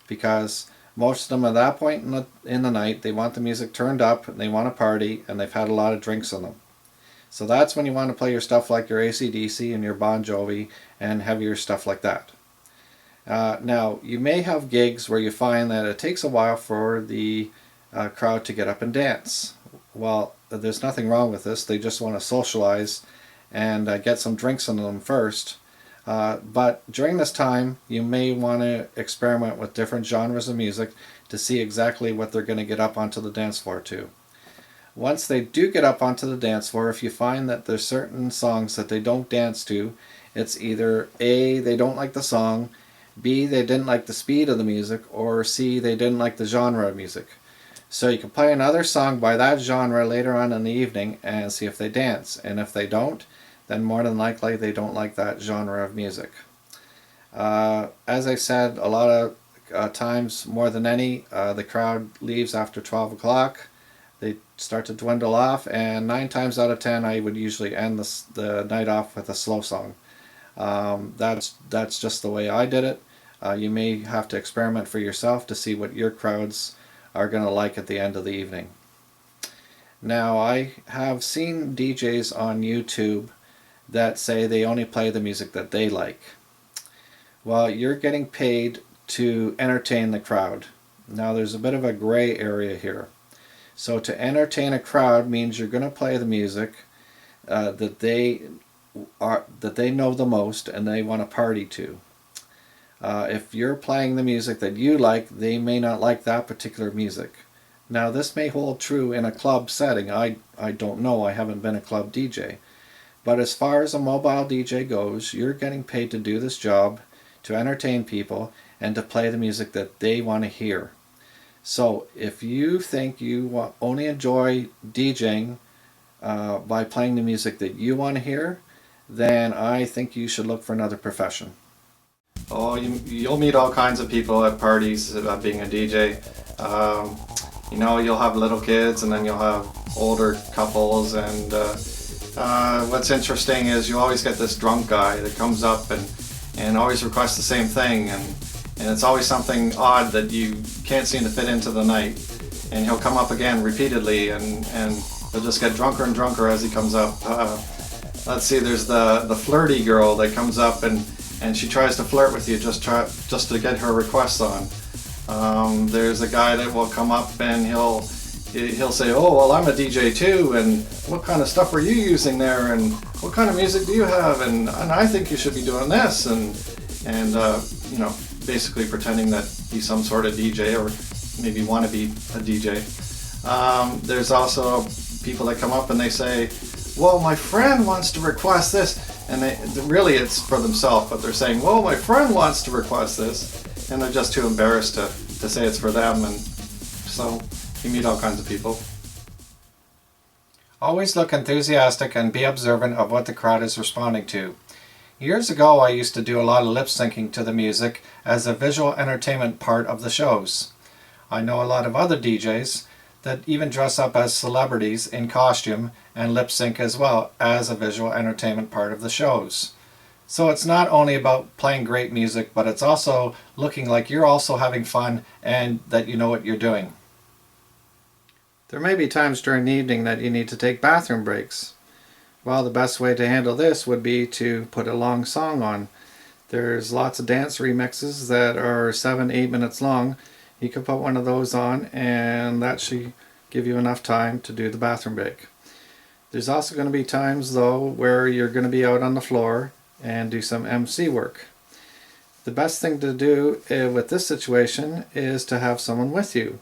because most of them at that point in the night, they want the music turned up and they want to party and they've had a lot of drinks on them. So that's when you want to play your stuff like your AC/DC and your Bon Jovi and heavier stuff like that. Now, you may have gigs where you find that it takes a while for the crowd to get up and dance. Well, there's nothing wrong with this. They just want to socialize and get some drinks on them first. But during this time, you may want to experiment with different genres of music to see exactly what they're going to get up onto the dance floor to. Once they do get up onto the dance floor, if you find that there's certain songs that they don't dance to, it's either A, they don't like the song, B, they didn't like the speed of the music, or C, they didn't like the genre of music. So you can play another song by that genre later on in the evening and see if they dance. And if they don't, then more than likely they don't like that genre of music. As I said, a lot of times, more than any, the crowd leaves after 12 o'clock. They start to dwindle off, and 9 times out of 10 I would usually end the night off with a slow song. That's just the way I did it. You may have to experiment for yourself to see what your crowds are going to like at the end of the evening. Now, I have seen DJs on YouTube that say they only play the music that they like. Well, you're getting paid to entertain the crowd. Now, there's a bit of a gray area here. So to entertain a crowd means you're going to play the music that they know the most and they want to party to. If you're playing the music that you like, they may not like that particular music. Now, this may hold true in a club setting. I don't know. I haven't been a club DJ. But as far as a mobile DJ goes, you're getting paid to do this job, to entertain people, and to play the music that they want to hear. So if you think you only enjoy DJing by playing the music that you want to hear, then I think you should look for another profession. Oh, you'll meet all kinds of people at parties being a DJ. You'll have little kids and then you'll have older couples, and what's interesting is you always get this drunk guy that comes up and always requests the same thing, and it's always something odd that you can't seem to fit into the night, and he'll come up again repeatedly, and he'll just get drunker and drunker as he comes up. Let's see, there's the flirty girl that comes up and she tries to flirt with you just to get her requests on. There's a guy that will come up and he'll say, "Oh, well, I'm a DJ too, and what kind of stuff are you using there, and what kind of music do you have, and I think you should be doing this," and basically pretending that he's some sort of DJ, or maybe want to be a DJ. There's also people that come up and they say, well, my friend wants to request this, and really it's for themselves, but they're saying, well, my friend wants to request this, and they're just too embarrassed to say it's for them, and so you meet all kinds of people. Always look enthusiastic and be observant of what the crowd is responding to. Years ago, I used to do a lot of lip syncing to the music as a visual entertainment part of the shows. I know a lot of other DJs that even dress up as celebrities in costume and lip sync as well as a visual entertainment part of the shows. So it's not only about playing great music, but it's also looking like you're also having fun and that you know what you're doing. There may be times during the evening that you need to take bathroom breaks. Well, the best way to handle this would be to put a long song on. There's lots of dance remixes that are 7-8 minutes long. You can put one of those on and that should give you enough time to do the bathroom break. There's also going to be times though where you're going to be out on the floor and do some MC work. The best thing to do with this situation is to have someone with you.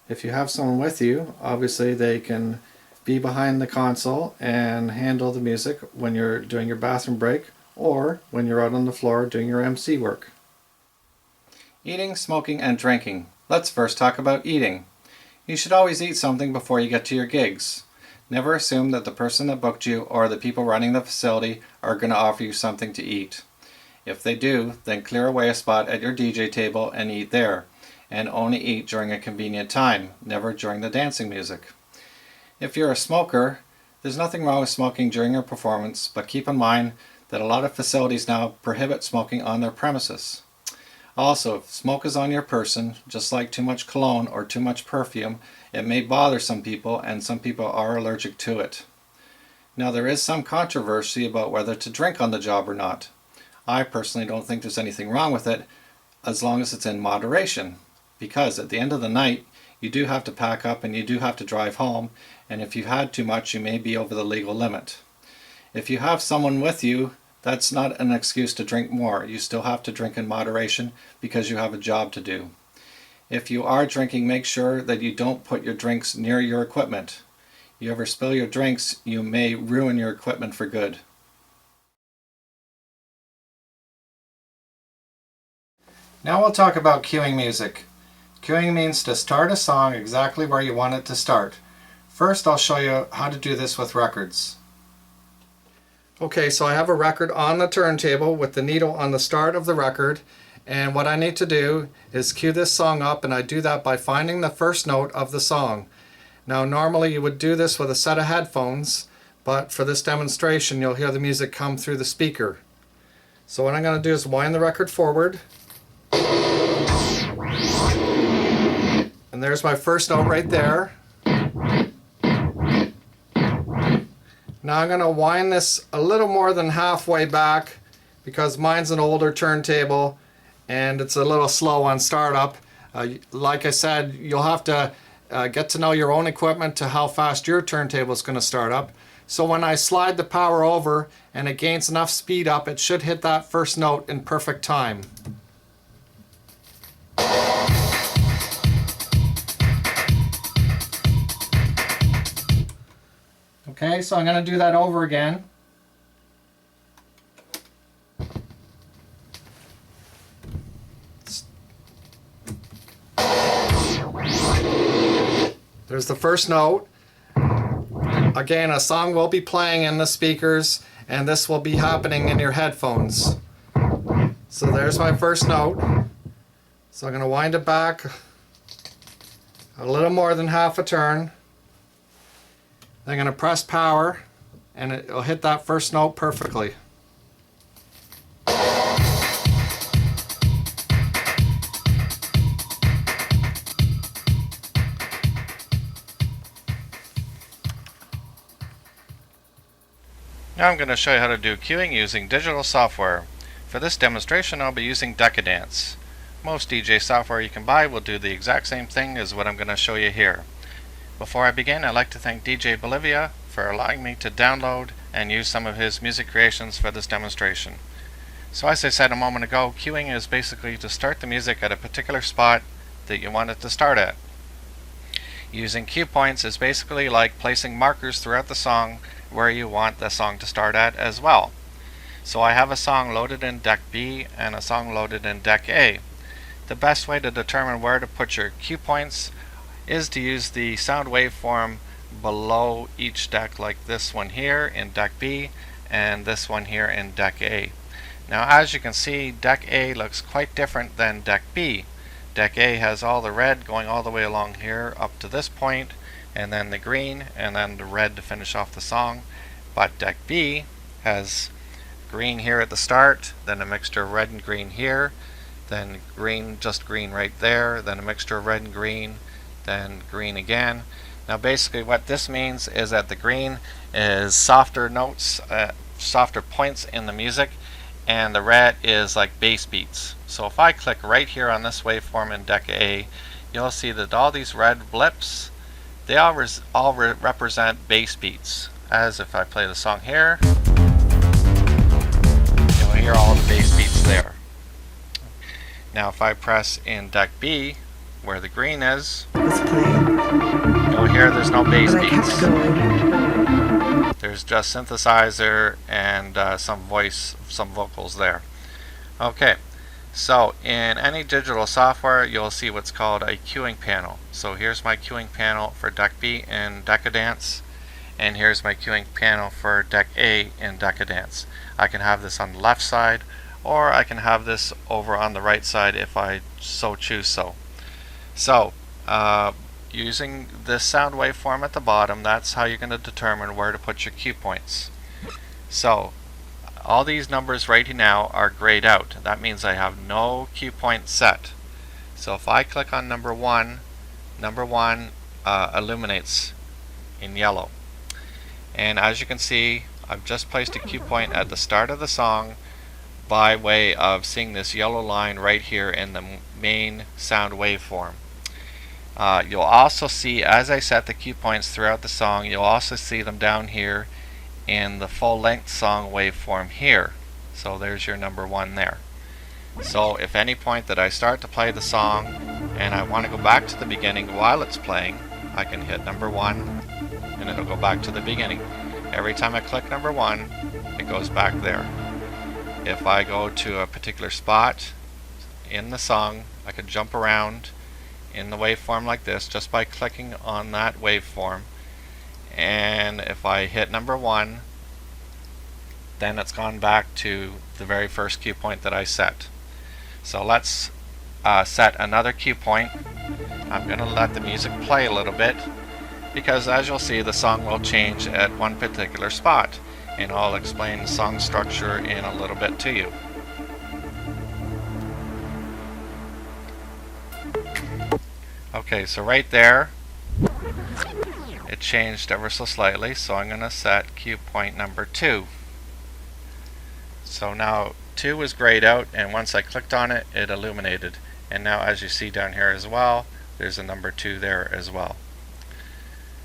If you have someone with you, obviously they can be behind the console and handle the music when you're doing your bathroom break or when you're out on the floor doing your MC work. Eating, smoking, and drinking. Let's first talk about eating. You should always eat something before you get to your gigs. Never assume that the person that booked you or the people running the facility are going to offer you something to eat. If they do, then clear away a spot at your DJ table and eat there. And only eat during a convenient time, never during the dancing music. If you're a smoker, there's nothing wrong with smoking during your performance, but keep in mind that a lot of facilities now prohibit smoking on their premises. Also, if smoke is on your person, just like too much cologne or too much perfume, it may bother some people and some people are allergic to it. Now there is some controversy about whether to drink on the job or not. I personally don't think there's anything wrong with it as long as it's in moderation. Because at the end of the night, you do have to pack up and you do have to drive home, and if you've had too much, you may be over the legal limit. If you have someone with you, that's not an excuse to drink more. You still have to drink in moderation because you have a job to do. If you are drinking, make sure that you don't put your drinks near your equipment. You ever spill your drinks, you may ruin your equipment for good. Now we'll talk about cueing music. Cueing means to start a song exactly where you want it to start. First, I'll show you how to do this with records. Okay, so I have a record on the turntable with the needle on the start of the record, and what I need to do is cue this song up, and I do that by finding the first note of the song. Now normally you would do this with a set of headphones, but for this demonstration you'll hear the music come through the speaker. So what I'm going to do is wind the record forward. And there's my first note right there. Now I'm going to wind this a little more than halfway back because mine's an older turntable and it's a little slow on startup. Like I said, you'll have to get to know your own equipment to how fast your turntable is going to start up. So when I slide the power over and it gains enough speed up, it should hit that first note in perfect time. Okay, so I'm going to do that over again. There's the first note. Again, a song will be playing in the speakers, and this will be happening in your headphones. So there's my first note. So I'm going to wind it back a little more than half a turn. I'm going to press power and it'll hit that first note perfectly. Now I'm going to show you how to do cueing using digital software. For this demonstration I'll be using Decadance. Most DJ software you can buy will do the exact same thing as what I'm going to show you here. Before I begin, I'd like to thank DJ Bolivia for allowing me to download and use some of his music creations for this demonstration. So as I said a moment ago, cueing is basically to start the music at a particular spot that you want it to start at. Using cue points is basically like placing markers throughout the song where you want the song to start at as well. So I have a song loaded in deck B and a song loaded in deck A. The best way to determine where to put your cue points is to use the sound waveform below each deck, like this one here in deck B and this one here in deck A. Now as you can see, deck A looks quite different than deck B. Deck A has all the red going all the way along here up to this point, and then the green, and then the red to finish off the song. But deck B has green here at the start, then a mixture of red and green here, then green, just green right there, then a mixture of red and green, then green again. Now basically what this means is that the green is softer notes, softer points in the music, and the red is like bass beats. So if I click right here on this waveform in deck A, you'll see that all these red blips, they all represent bass beats. As if I play the song here, you'll hear all the bass beats there. Now if I press in deck B, where the green is, you'll hear there's no bass beats. There's just synthesizer and some vocals there. Okay, so in any digital software you'll see what's called a queuing panel. So here's my queuing panel for deck B in Decadence, and here's my queuing panel for deck A in Decadence. I can have this on the left side, or I can have this over on the right side if I so choose so. So using this sound waveform at the bottom, that's how you're going to determine where to put your cue points. So all these numbers right now are grayed out. That means I have no cue point set. So if I click on number one illuminates in yellow. And as you can see, I've just placed a cue point at the start of the song by way of seeing this yellow line right here in the main sound waveform. You'll also see, as I set the cue points throughout the song, you'll also see them down here in the full length song waveform here. So there's your number one there. So if any point that I start to play the song and I want to go back to the beginning while it's playing, I can hit number one and it'll go back to the beginning. Every time I click number one, it goes back there. If I go to a particular spot in the song, I could jump around in the waveform like this just by clicking on that waveform, and if I hit number one, then it's gone back to the very first cue point that I set. So let's set another cue point. I'm going to let the music play a little bit, because as you'll see, the song will change at one particular spot, and I'll explain the song structure in a little bit to you. Okay, so right there it changed ever so slightly, so I'm going to set cue point number 2. So now 2 was grayed out, and once I clicked on it, it illuminated. And now as you see down here as well, there's a number 2 there as well.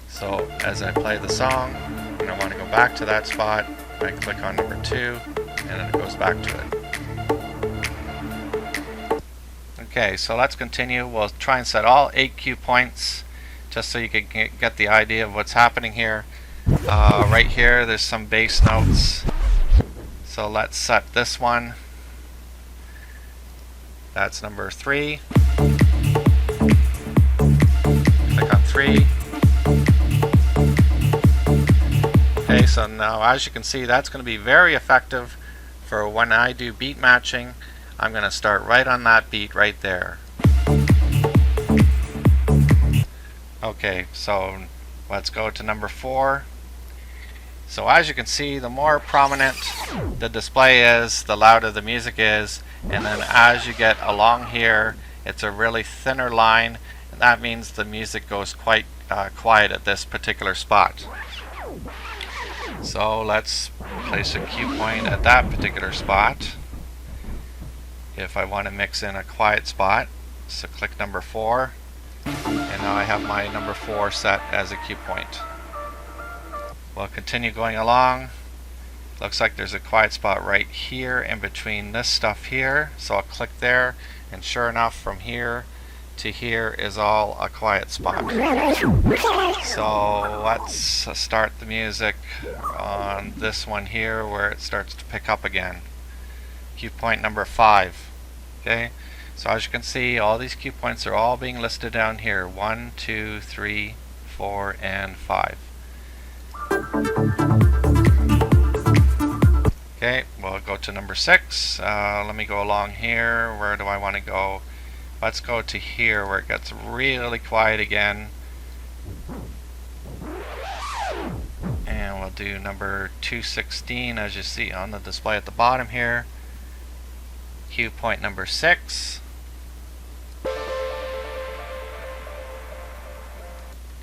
So as I play the song and I want to go back to that spot, I click on number 2 and then it goes back to it. Okay, so let's continue. We'll try and set all 8 cue points just so you can get the idea of what's happening here. Right here there's some bass notes. So let's set this one. That's number 3. Click on 3. Okay, so now as you can see, that's going to be very effective for when I do beat matching. I'm going to start right on that beat right there. Okay, so let's go to number 4. So as you can see, the more prominent the display is, the louder the music is, and then as you get along here, it's a really thinner line, and that means the music goes quite quiet at this particular spot. So let's place a cue point at that particular spot if I want to mix in a quiet spot. So click number 4, and now I have my number 4 set as a cue point. We'll continue going along. Looks like there's a quiet spot right here in between this stuff here, so I'll click there, and sure enough, from here to here is all a quiet spot. So let's start the music on this one here where it starts to pick up again. Cue point number 5. Okay, so as you can see, all these cue points are all being listed down here. 1, 2, 3, 4, and 5. Okay, we'll go to number 6. Let me go along here. Where do I want to go? Let's go to here where it gets really quiet again. And we'll do number 216 as you see on the display at the bottom here. Cue point number 6.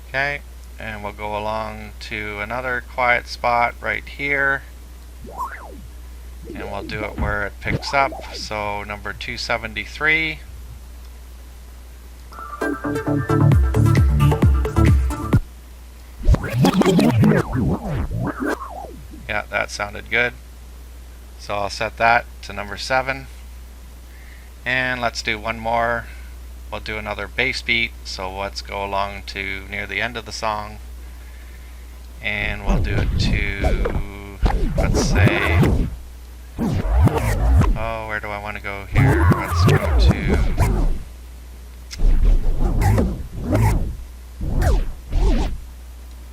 Okay, and we'll go along to another quiet spot right here. And we'll do it where it picks up. So number 273. Yeah, that sounded good. So I'll set that to number 7. And let's do one more. We'll do another bass beat. So let's go along to near the end of the song. And we'll do it to, let's say, oh, where do I want to go here? Let's go to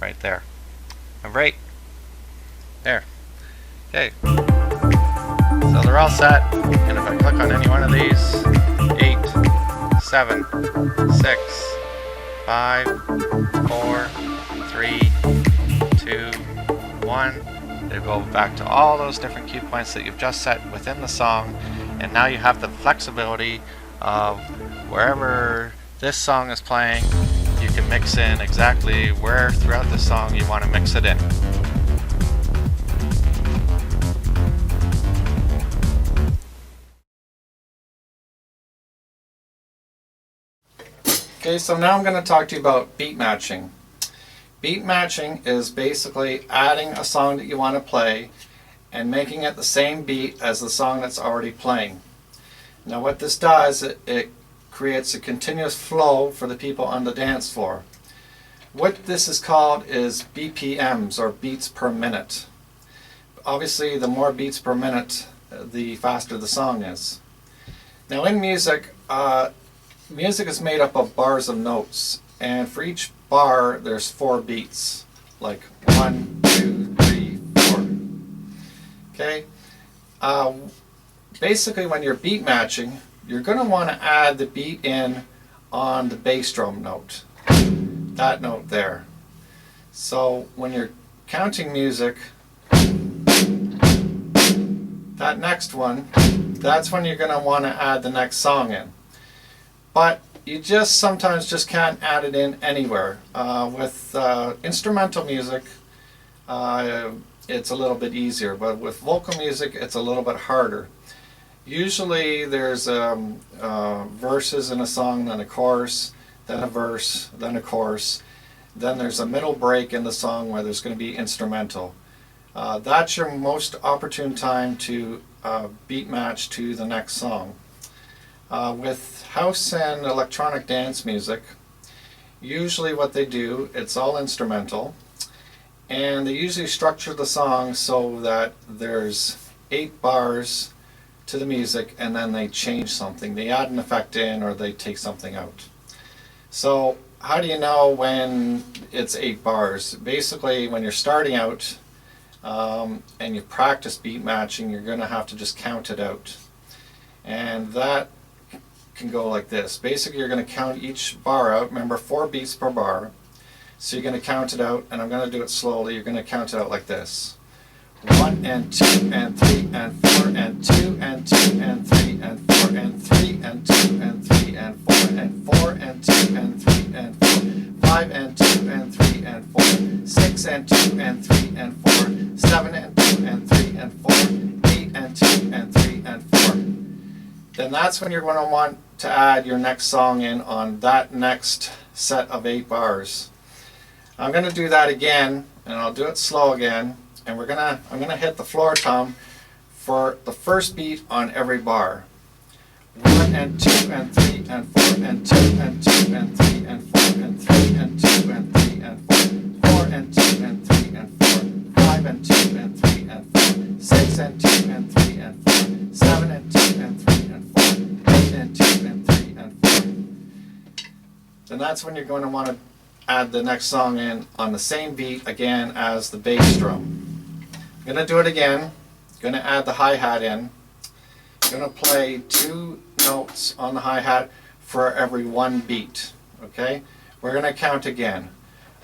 right there. Right there. Okay. So they're all set. And if I click on any one of these, 8, 7, 6, 5, 4, 3, 2, 1. They go back to all those different cue points that you've just set within the song, and now you have the flexibility of wherever this song is playing, you can mix in exactly where throughout the song you want to mix it in. Okay, so now I'm going to talk to you about beat matching. Beat matching is basically adding a song that you want to play and making it the same beat as the song that's already playing. Now what this does, it creates a continuous flow for the people on the dance floor. What this is called is BPMs, or beats per minute. Obviously the more beats per minute, the faster the song is. Now in music, music is made up of bars of notes, and for each bar there's 4 beats, like 1, 2, 3, 4. Okay. Basically when you're beat matching, you're going to want to add the beat in on the bass drum note, that note there. So when you're counting music, that next one, that's when you're going to want to add the next song in. But you just sometimes just can't add it in anywhere. With instrumental music, it's a little bit easier, but with vocal music, it's a little bit harder. Usually there's verses in a song, then a chorus, then a verse, then a chorus. Then there's a middle break in the song where there's going to be instrumental. That's your most opportune time to beat match to the next song. With house and electronic dance music, usually what they do, it's all instrumental, and they usually structure the song so that there's 8 bars to the music, and then they change something. They add an effect in, or they take something out. So how do you know when it's 8 bars? Basically, when you're starting out and you practice beat matching, you're going to have to just count it out. And that can go like this. Basically, you're going to count each bar out. Remember, 4 beats per bar. So you're going to count it out, and I'm going to do it slowly. You're going to count it out like this. 1 and 2 and 3 and 4 and 2 and 2 and 3 and 4 and 3 and 2 and 3 and 4 and 4 and 2 and 3 and 4, 5 and 2 and 3 and 4, 6 and 2 and 3 and 4, 7 and 2 and 3 and 4, 8 and 2 and 3 and 4. Then that's when you're going to want to add your next song in on that next set of 8 bars. I'm going to do that again, and I'll do it slow again. And I'm gonna hit the floor tom for the first beat on every bar. 1 and 2 and 3 and 4 and 2 and 2 and 3 and 4 and 3 and 2 and 3 and 4, 4 and 2 and 3 and 4, 5 and 2 and 3 and 4, 6 and 2 and 3 and 4, 7 and 2 and 3 and 4, 8 and 2 and 3 and 4. Then that's when you're going to want to add the next song in on the same beat again as the bass drum. I'm going to do it again. Going to add the hi-hat in. Going to play 2 notes on the hi-hat for every 1 beat. Okay? We're going to count again.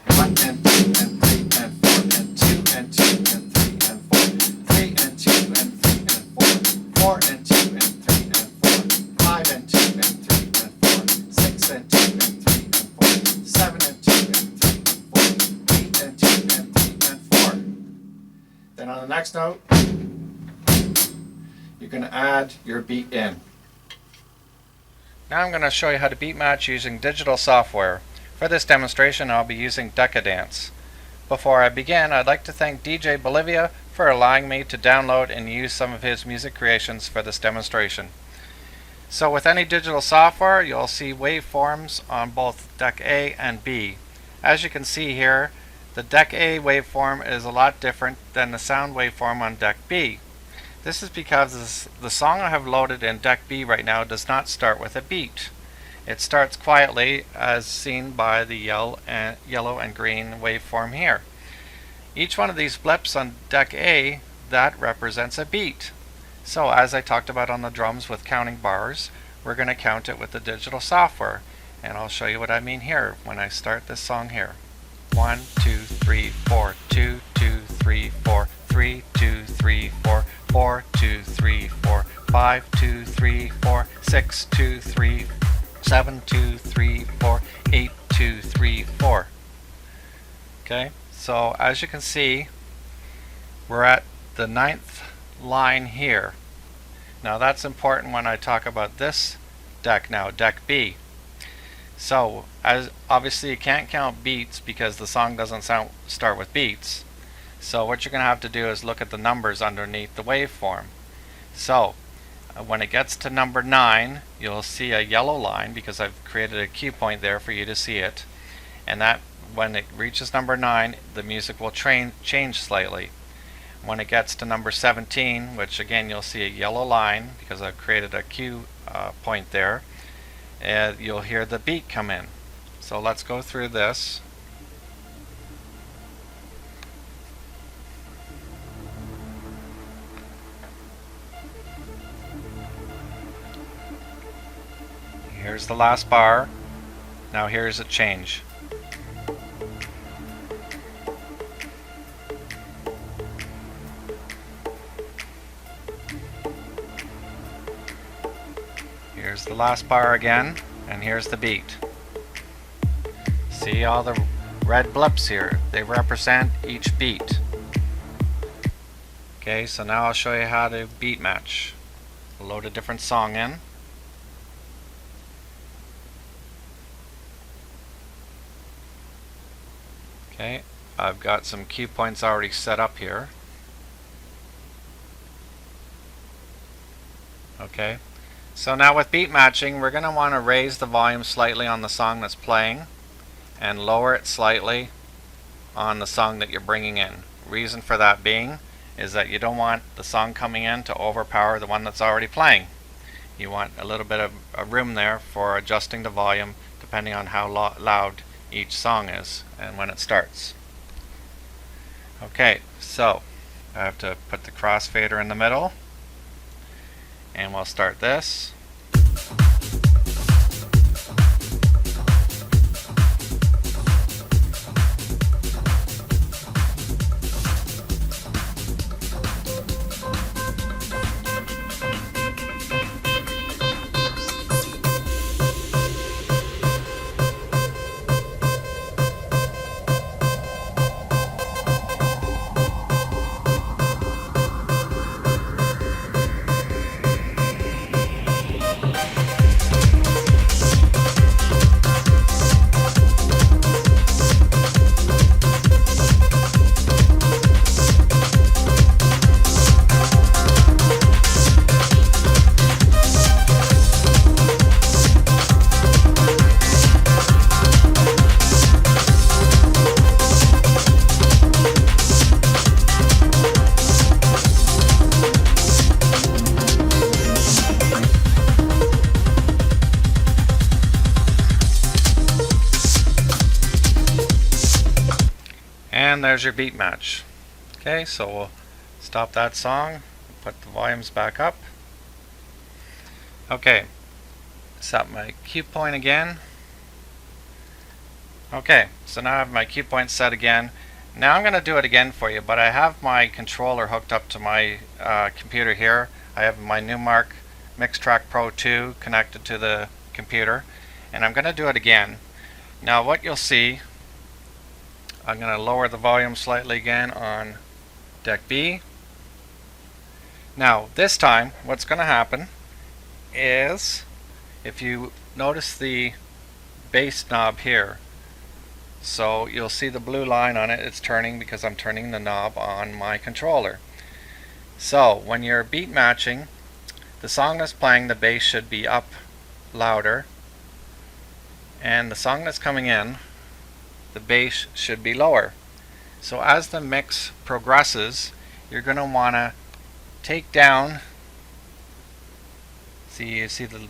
1 and 2 and 3 and 4 and 2 and 2 and 3 and 4. 3 and 2 and 3 and 4. 4 and 2 and 3 and 4. 5 and 2 and 3 and 4. 6 and 2 and 3 and 4. 7 and 2 and 3 and 4. 8 and 2 and 3 and 4. Then on the next note, you're going to add your beat in. Now I'm going to show you how to beat match using digital software. For this demonstration I'll be using Decadance. Before I begin, I'd like to thank DJ Bolivia for allowing me to download and use some of his music creations for this demonstration. So with any digital software you'll see waveforms on both Deck A and B. As you can see here, the Deck A waveform is a lot different than the sound waveform on Deck B. This is because the song I have loaded in Deck B right now does not start with a beat. It starts quietly as seen by the yellow and green waveform here. Each one of these blips on Deck A, that represents a beat. So as I talked about on the drums with counting bars, we're going to count it with the digital software. And I'll show you what I mean here when I start this song here. 1, 2, 3, 4, 2, 2, 3, 4, 3, 2, 3, 4, 4, 2, 3, 4, 5, 2, 3, 4, 6, 2, 3, 7, 2, 3, 4, 8, 2, 3, 4. Okay, so as you can see, we're at the 9th line here. Now that's important when I talk about this deck now, Deck B. So as obviously you can't count beats because the song doesn't start with beats. So what you're going to have to do is look at the numbers underneath the waveform. So when it gets to number 9, you'll see a yellow line because I've created a cue point there for you to see it. And that when it reaches number 9, the music will change slightly. When it gets to number 17, which again you'll see a yellow line because I've created a cue point there, you'll hear the beat come in. So let's go through this. Here's the last bar. Now here's a change. Here's the last bar again, and here's the beat. See all the red blips here? They represent each beat. Okay, so now I'll show you how to beat match. We'll load a different song in. Okay, I've got some cue points already set up here. Okay, so now with beat matching, we're going to want to raise the volume slightly on the song that's playing and lower it slightly on the song that you're bringing in. Reason for that being is that you don't want the song coming in to overpower the one that's already playing. You want a little bit of a room there for adjusting the volume depending on how loud each song is and when it starts. Okay, so I have to put the crossfader in the middle and we'll start this. And there's your beat match. Okay, so we'll stop that song, put the volumes back up. Okay, set my cue point again. Okay, so now I have my cue point set again. Now I'm going to do it again for you, but I have my controller hooked up to my computer here. I have my Numark Mixtrack Pro 2 connected to the computer, and I'm going to do it again. Now what you'll see, I'm going to lower the volume slightly again on deck B. Now this time what's going to happen is, if you notice the bass knob here, so you'll see the blue line on it, it's turning because I'm turning the knob on my controller. So when you're beat matching, the song that's playing, the bass should be up louder, and the song that's coming in, the bass should be lower. So as the mix progresses, you're going to want to take down, you see the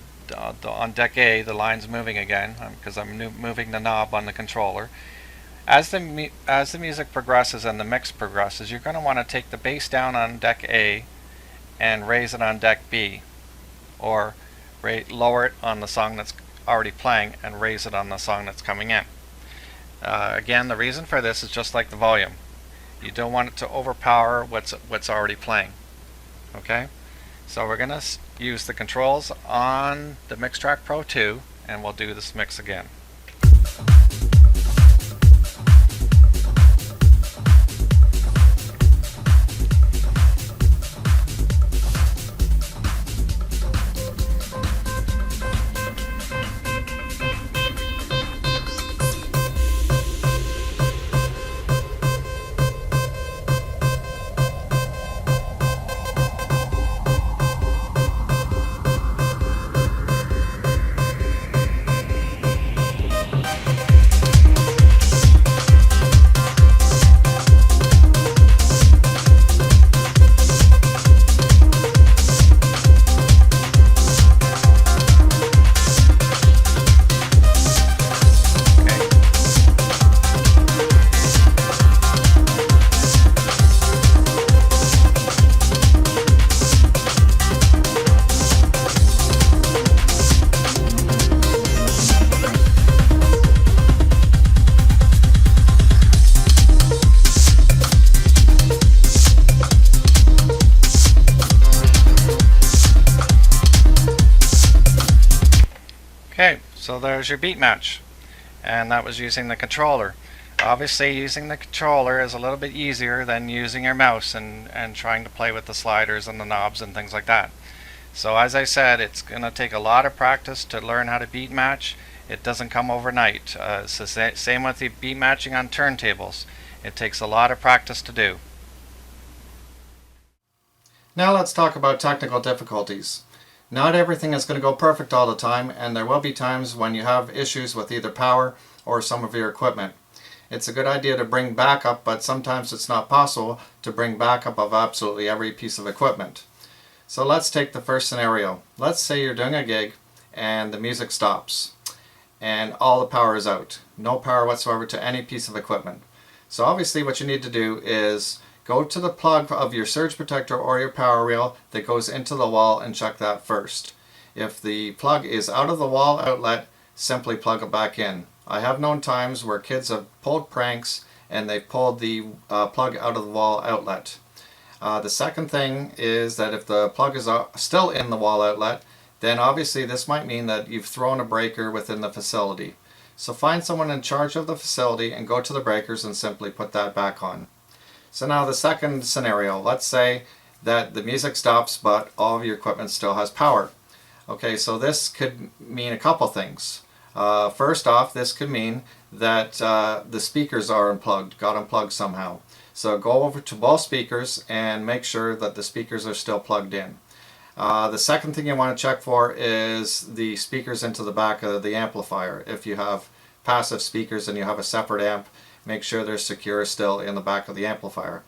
on deck A, the line's moving again because I'm moving the knob on the controller. As the music progresses and the mix progresses, you're going to want to take the bass down on deck A and raise it on deck B, or lower it on the song that's already playing and raise it on the song that's coming in. Again, the reason for this is just like the volume. You don't want it to overpower what's already playing. Okay? So we're going to use the controls on the Mixtrack Pro 2, and we'll do this mix again. Okay, so there's your beat match, and that was using the controller. Obviously using the controller is a little bit easier than using your mouse and trying to play with the sliders and the knobs and things like that. So as I said, it's going to take a lot of practice to learn how to beat match. It doesn't come overnight. It's the same with the beat matching on turntables. It takes a lot of practice to do. Now let's talk about technical difficulties. Not everything is going to go perfect all the time, and there will be times when you have issues with either power or some of your equipment. It's a good idea to bring backup, but sometimes it's not possible to bring backup of absolutely every piece of equipment. So let's take the first scenario. Let's say you're doing a gig and the music stops and all the power is out. No power whatsoever to any piece of equipment. So obviously what you need to do is go to the plug of your surge protector or your power reel that goes into the wall and check that first. If the plug is out of the wall outlet, simply plug it back in. I have known times where kids have pulled pranks and they pulled the plug out of the wall outlet. The second thing is that if the plug is still in the wall outlet, then obviously this might mean that you've thrown a breaker within the facility. So find someone in charge of the facility and go to the breakers and simply put that back on. So now the second scenario, let's say that the music stops but all of your equipment still has power. Okay, so this could mean a couple things. First off, this could mean that the speakers are unplugged, got unplugged somehow. So go over to both speakers and make sure that the speakers are still plugged in. The second thing you want to check for is the speakers into the back of the amplifier. If you have passive speakers and you have a separate amp, make sure they're secure still in the back of the amplifier.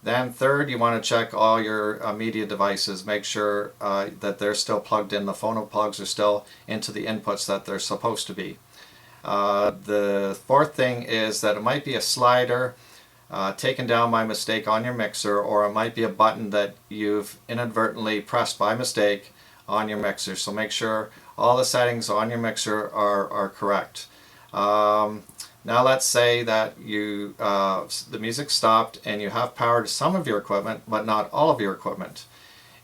Then third, you want to check all your media devices. Make sure that they're still plugged in. The phono plugs are still into the inputs that they're supposed to be. The fourth thing is that it might be a slider taken down by mistake on your mixer, or it might be a button that you've inadvertently pressed by mistake on your mixer. So make sure all the settings on your mixer are correct. Now let's say that the music stopped and you have power to some of your equipment but not all of your equipment.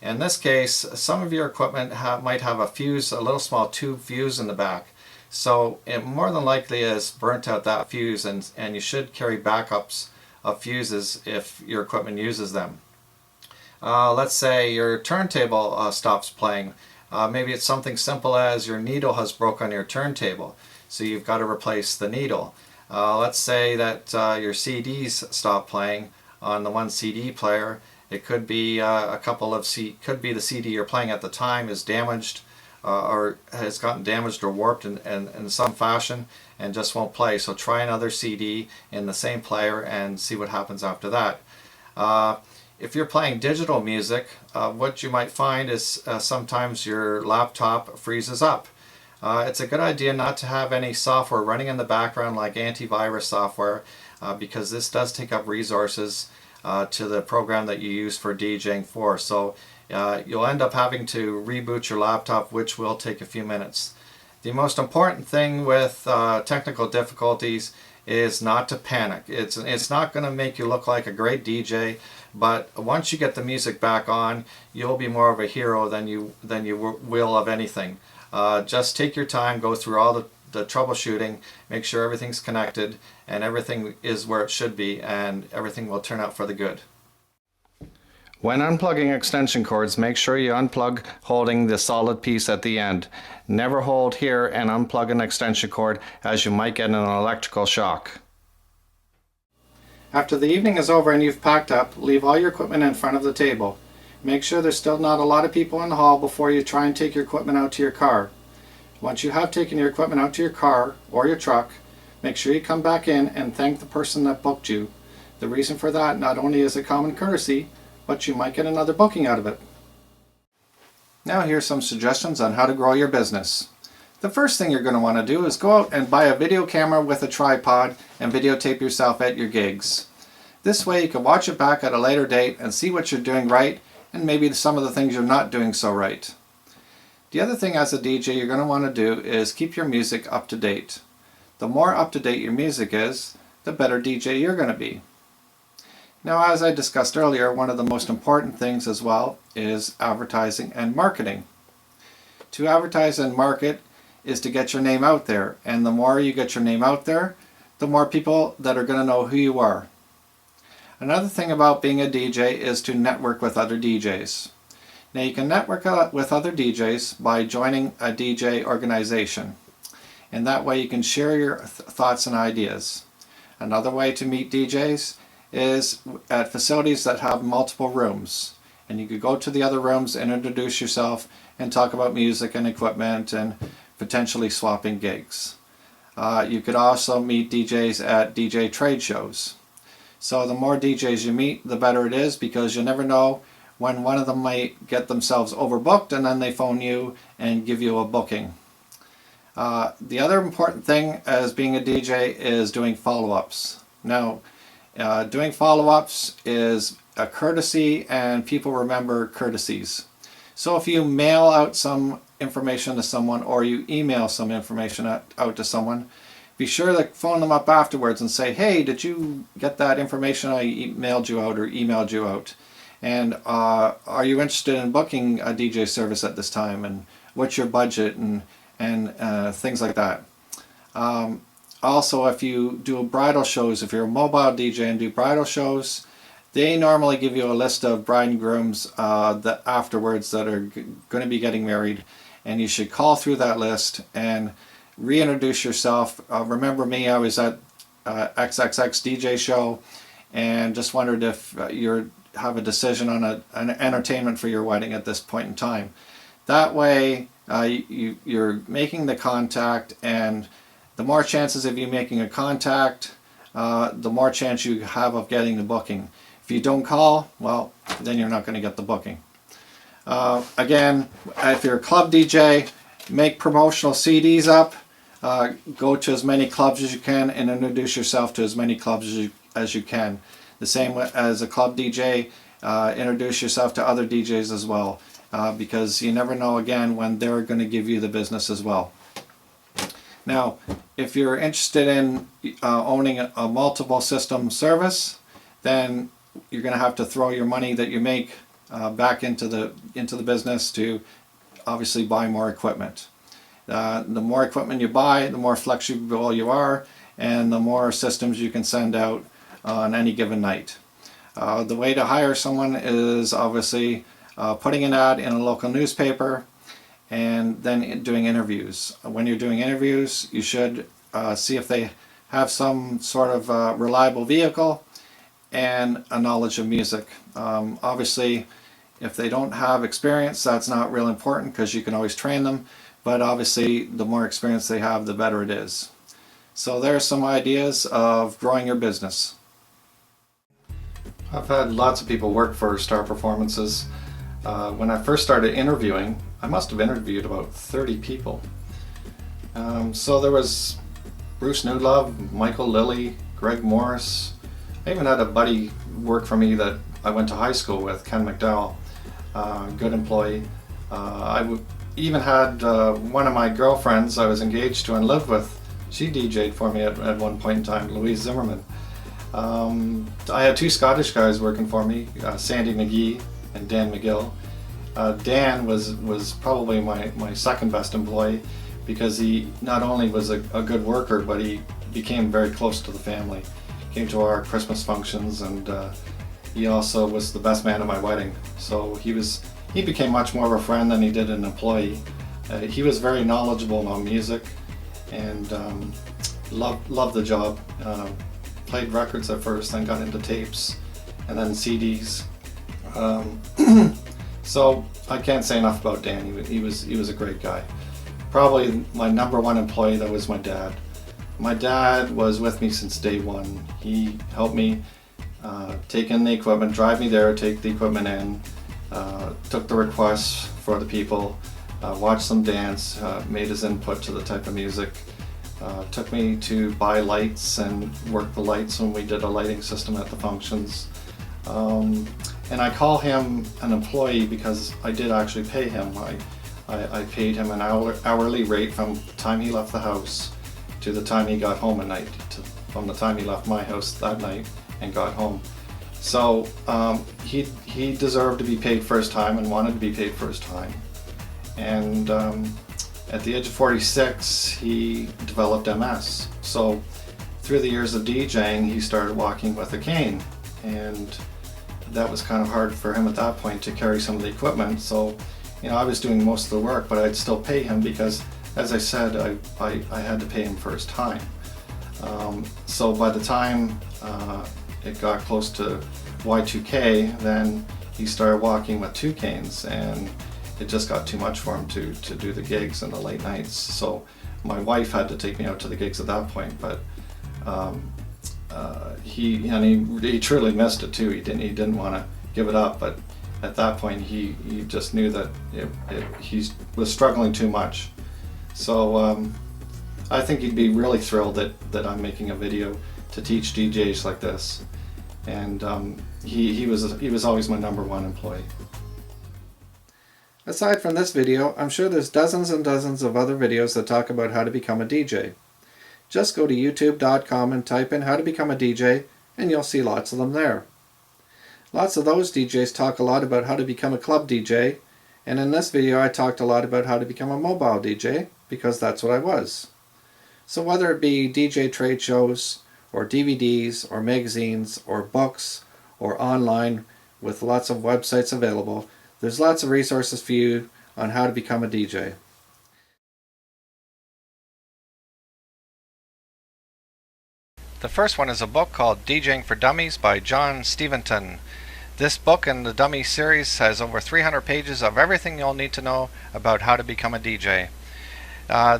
In this case, some of your equipment might have a fuse, a little small tube fuse in the back. So it more than likely is burnt out that fuse, and you should carry backups of fuses if your equipment uses them. Let's say your turntable stops playing. Maybe it's something simple as your needle has broke on your turntable, so you've got to replace the needle. Let's say that your CDs stop playing on the one CD player. It could be could be the CD you're playing at the time is damaged, or has gotten damaged or warped in some fashion and just won't play. So try another CD in the same player and see what happens after that. If you're playing digital music, what you might find is sometimes your laptop freezes up. It's a good idea not to have any software running in the background like antivirus software, because this does take up resources to the program that you use for DJing for. So you'll end up having to reboot your laptop, which will take a few minutes. The most important thing with technical difficulties is not to panic. It's not going to make you look like a great DJ, but once you get the music back on, you'll be more of a hero than you will of anything. Just take your time, go through all the troubleshooting, make sure everything's connected and everything is where it should be, and everything will turn out for the good. When unplugging extension cords, make sure you unplug holding the solid piece at the end. Never hold here and unplug an extension cord, as you might get an electrical shock. After the evening is over and you've packed up, leave all your equipment in front of the table. Make sure there's still not a lot of people in the hall before you try and take your equipment out to your car. Once you have taken your equipment out to your car or your truck, make sure you come back in and thank the person that booked you. The reason for that, not only is it common courtesy, but you might get another booking out of it. Now here's some suggestions on how to grow your business. The first thing you're going to want to do is go out and buy a video camera with a tripod and videotape yourself at your gigs. This way you can watch it back at a later date and see what you're doing right, and maybe some of the things you're not doing so right. The other thing as a DJ you're going to want to do is keep your music up to date. The more up to date your music is, the better DJ you're going to be. Now, as I discussed earlier, one of the most important things as well is advertising and marketing. To advertise and market is to get your name out there, and the more you get your name out there, the more people that are going to know who you are. Another thing about being a DJ is to network with other DJs. Now you can network with other DJs by joining a DJ organization, and that way you can share your thoughts and ideas. Another way to meet DJs is at facilities that have multiple rooms, and you could go to the other rooms and introduce yourself and talk about music and equipment and potentially swapping gigs. You could also meet DJs at DJ trade shows. So the more DJs you meet, the better it is, because you never know when one of them might get themselves overbooked and then they phone you and give you a booking. The other important thing as being a DJ is doing follow-ups. Now, doing follow-ups is a courtesy, and people remember courtesies. So if you mail out some information to someone or you email some information out to someone, be sure to phone them up afterwards and say, hey, did you get that information I mailed you out or emailed you out? And are you interested in booking a DJ service at this time? And what's your budget? And things like that. Also, if you do bridal shows, if you're a mobile DJ and do bridal shows, they normally give you a list of bride and grooms that afterwards that are going to be getting married, and you should call through that list and reintroduce yourself. Remember me, I was at XXX DJ show and just wondered if you have a decision on an entertainment for your wedding at this point in time. That way you're making the contact, and the more chances of you making a contact, the more chance you have of getting the booking. If you don't call, well, then you're not going to get the booking. Again, if you're a club DJ, make promotional CDs up. Go to as many clubs as you can and introduce yourself to as many clubs as you can. The same as a club DJ, introduce yourself to other DJs as well, because you never know again when they're going to give you the business as well. Now, if you're interested in owning a multiple system service, then you're going to have to throw your money that you make back into the business to obviously buy more equipment. The more equipment you buy, the more flexible you are, and the more systems you can send out on any given night. The way to hire someone is obviously putting an ad in a local newspaper and then doing interviews. When you're doing interviews, you should see if they have some sort of reliable vehicle and a knowledge of music. Obviously, if they don't have experience, that's not real important because you can always train them. But obviously, the more experience they have, the better it is. So there are some ideas of growing your business. I've had lots of people work for Star Performances. When I first started interviewing, I must have interviewed about 30 people. So there was Bruce Newlove, Michael Lilly, Greg Morris. I even had a buddy work for me that I went to high school with, Ken McDowell, good employee. I even had one of my girlfriends I was engaged to and lived with, she DJ'd for me at one point in time, Louise Zimmerman. I had two Scottish guys working for me, Sandy McGee and Dan McGill. Dan was probably my second best employee because he not only was a good worker, but he became very close to the family. Came to our Christmas functions, and he also was the best man at my wedding. So he became much more of a friend than he did an employee. He was very knowledgeable about music and loved the job. Played records at first, then got into tapes, and then CDs. So I can't say enough about Dan. He was a great guy. Probably my number one employee though was my dad. My dad was with me since day one. He helped me take in the equipment, drive me there, take the equipment in, took the requests for the people, watched them dance, made his input to the type of music, took me to buy lights and work the lights when we did a lighting system at the functions. And I call him an employee because I did actually pay him. I paid him an hourly rate from the time he left the house to the time he got home at night, from the time he left my house that night and got home. So he deserved to be paid first time and wanted to be paid first time. And at the age of 46, he developed MS. So through the years of DJing, he started walking with a cane, and that was kind of hard for him at that point to carry some of the equipment. So, I was doing most of the work, but I'd still pay him because, as I said, I had to pay him first time. So by the time it got close to Y2K, then he started walking with two canes, and it just got too much for him to do the gigs and the late nights. So my wife had to take me out to the gigs at that point, but he truly missed it too. He didn't want to give it up, but at that point he just knew that he was struggling too much. So I think he'd be really thrilled that I'm making a video to teach DJs like this, and he was always my number one employee. Aside from this video, I'm sure there's dozens and dozens of other videos that talk about how to become a DJ. Just go to youtube.com and type in how to become a DJ, and you'll see lots of them there. Lots of those DJs talk a lot about how to become a club DJ, and in this video I talked a lot about how to become a mobile DJ, because that's what I was. So whether it be DJ trade shows, or DVDs, or magazines, or books, or online with lots of websites available, there's lots of resources for you on how to become a DJ. The first one is a book called DJing for Dummies by John Steventon. This book in the Dummy series has over 300 pages of everything you'll need to know about how to become a DJ.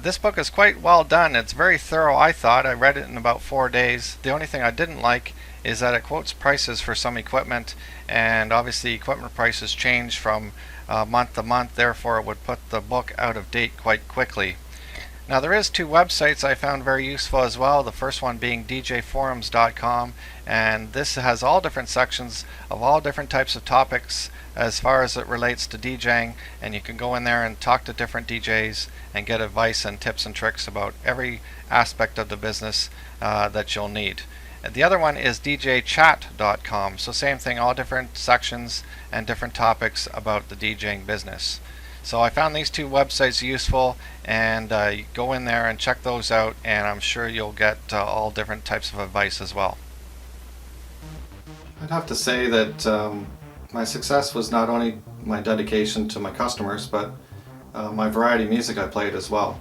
This book is quite well done. It's very thorough, I thought. I read it in about 4 days. The only thing I didn't like is that it quotes prices for some equipment, and obviously equipment prices change from month to month, therefore it would put the book out of date quite quickly. Now there is two websites I found very useful as well. The first one being djforums.com, and this has all different sections of all different types of topics as far as it relates to DJing, and you can go in there and talk to different DJs and get advice and tips and tricks about every aspect of the business that you'll need. And the other one is djchat.com, so same thing, all different sections and different topics about the DJing business. So I found these two websites useful, and go in there and check those out, and I'm sure you'll get all different types of advice as well. I'd have to say that my success was not only my dedication to my customers, but my variety of music I played as well.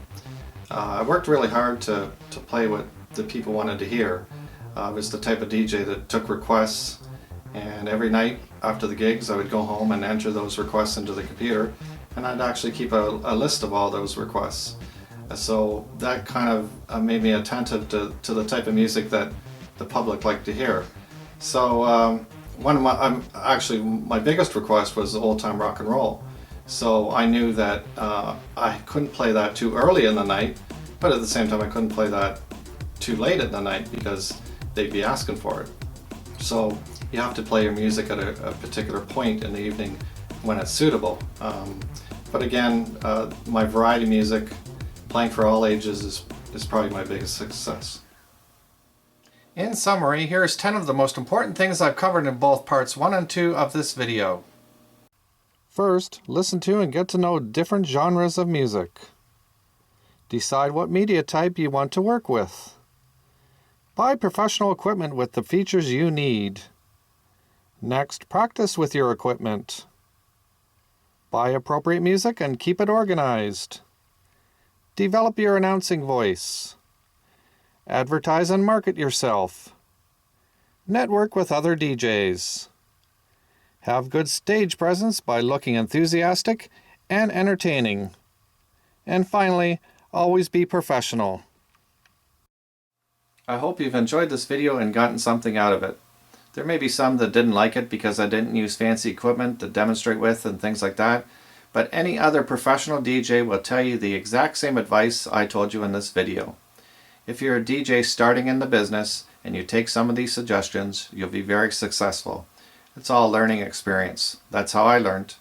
I worked really hard to play what the people wanted to hear. I was the type of DJ that took requests, and every night after the gigs I would go home and enter those requests into the computer, and I'd actually keep a list of all those requests. So that kind of made me attentive to the type of music that the public liked to hear. So one of my biggest request was old time rock and roll. So I knew that I couldn't play that too early in the night, but at the same time I couldn't play that too late in the night because they'd be asking for it. So you have to play your music at a particular point in the evening when it's suitable. But again, my variety music, playing for all ages, is probably my biggest success. In summary, here's 10 of the most important things I've covered in both parts 1 and 2 of this video. First, listen to and get to know different genres of music. Decide what media type you want to work with. Buy professional equipment with the features you need. Next, practice with your equipment. Buy appropriate music and keep it organized. Develop your announcing voice. Advertise and market yourself. Network with other DJs. Have good stage presence by looking enthusiastic and entertaining. And finally, always be professional. I hope you've enjoyed this video and gotten something out of it. There may be some that didn't like it because I didn't use fancy equipment to demonstrate with and things like that, but any other professional DJ will tell you the exact same advice I told you in this video. If you're a DJ starting in the business and you take some of these suggestions, you'll be very successful. It's all learning experience. That's how I learned.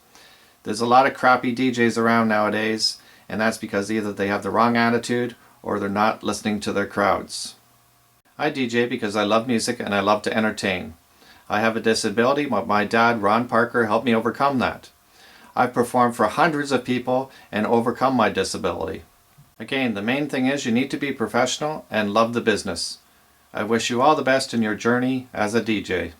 There's a lot of crappy DJs around nowadays, and that's because either they have the wrong attitude or they're not listening to their crowds. I DJ because I love music and I love to entertain. I have a disability, but my dad, Ron Parker, helped me overcome that. I've performed for hundreds of people and overcome my disability. Again, the main thing is you need to be professional and love the business. I wish you all the best in your journey as a DJ.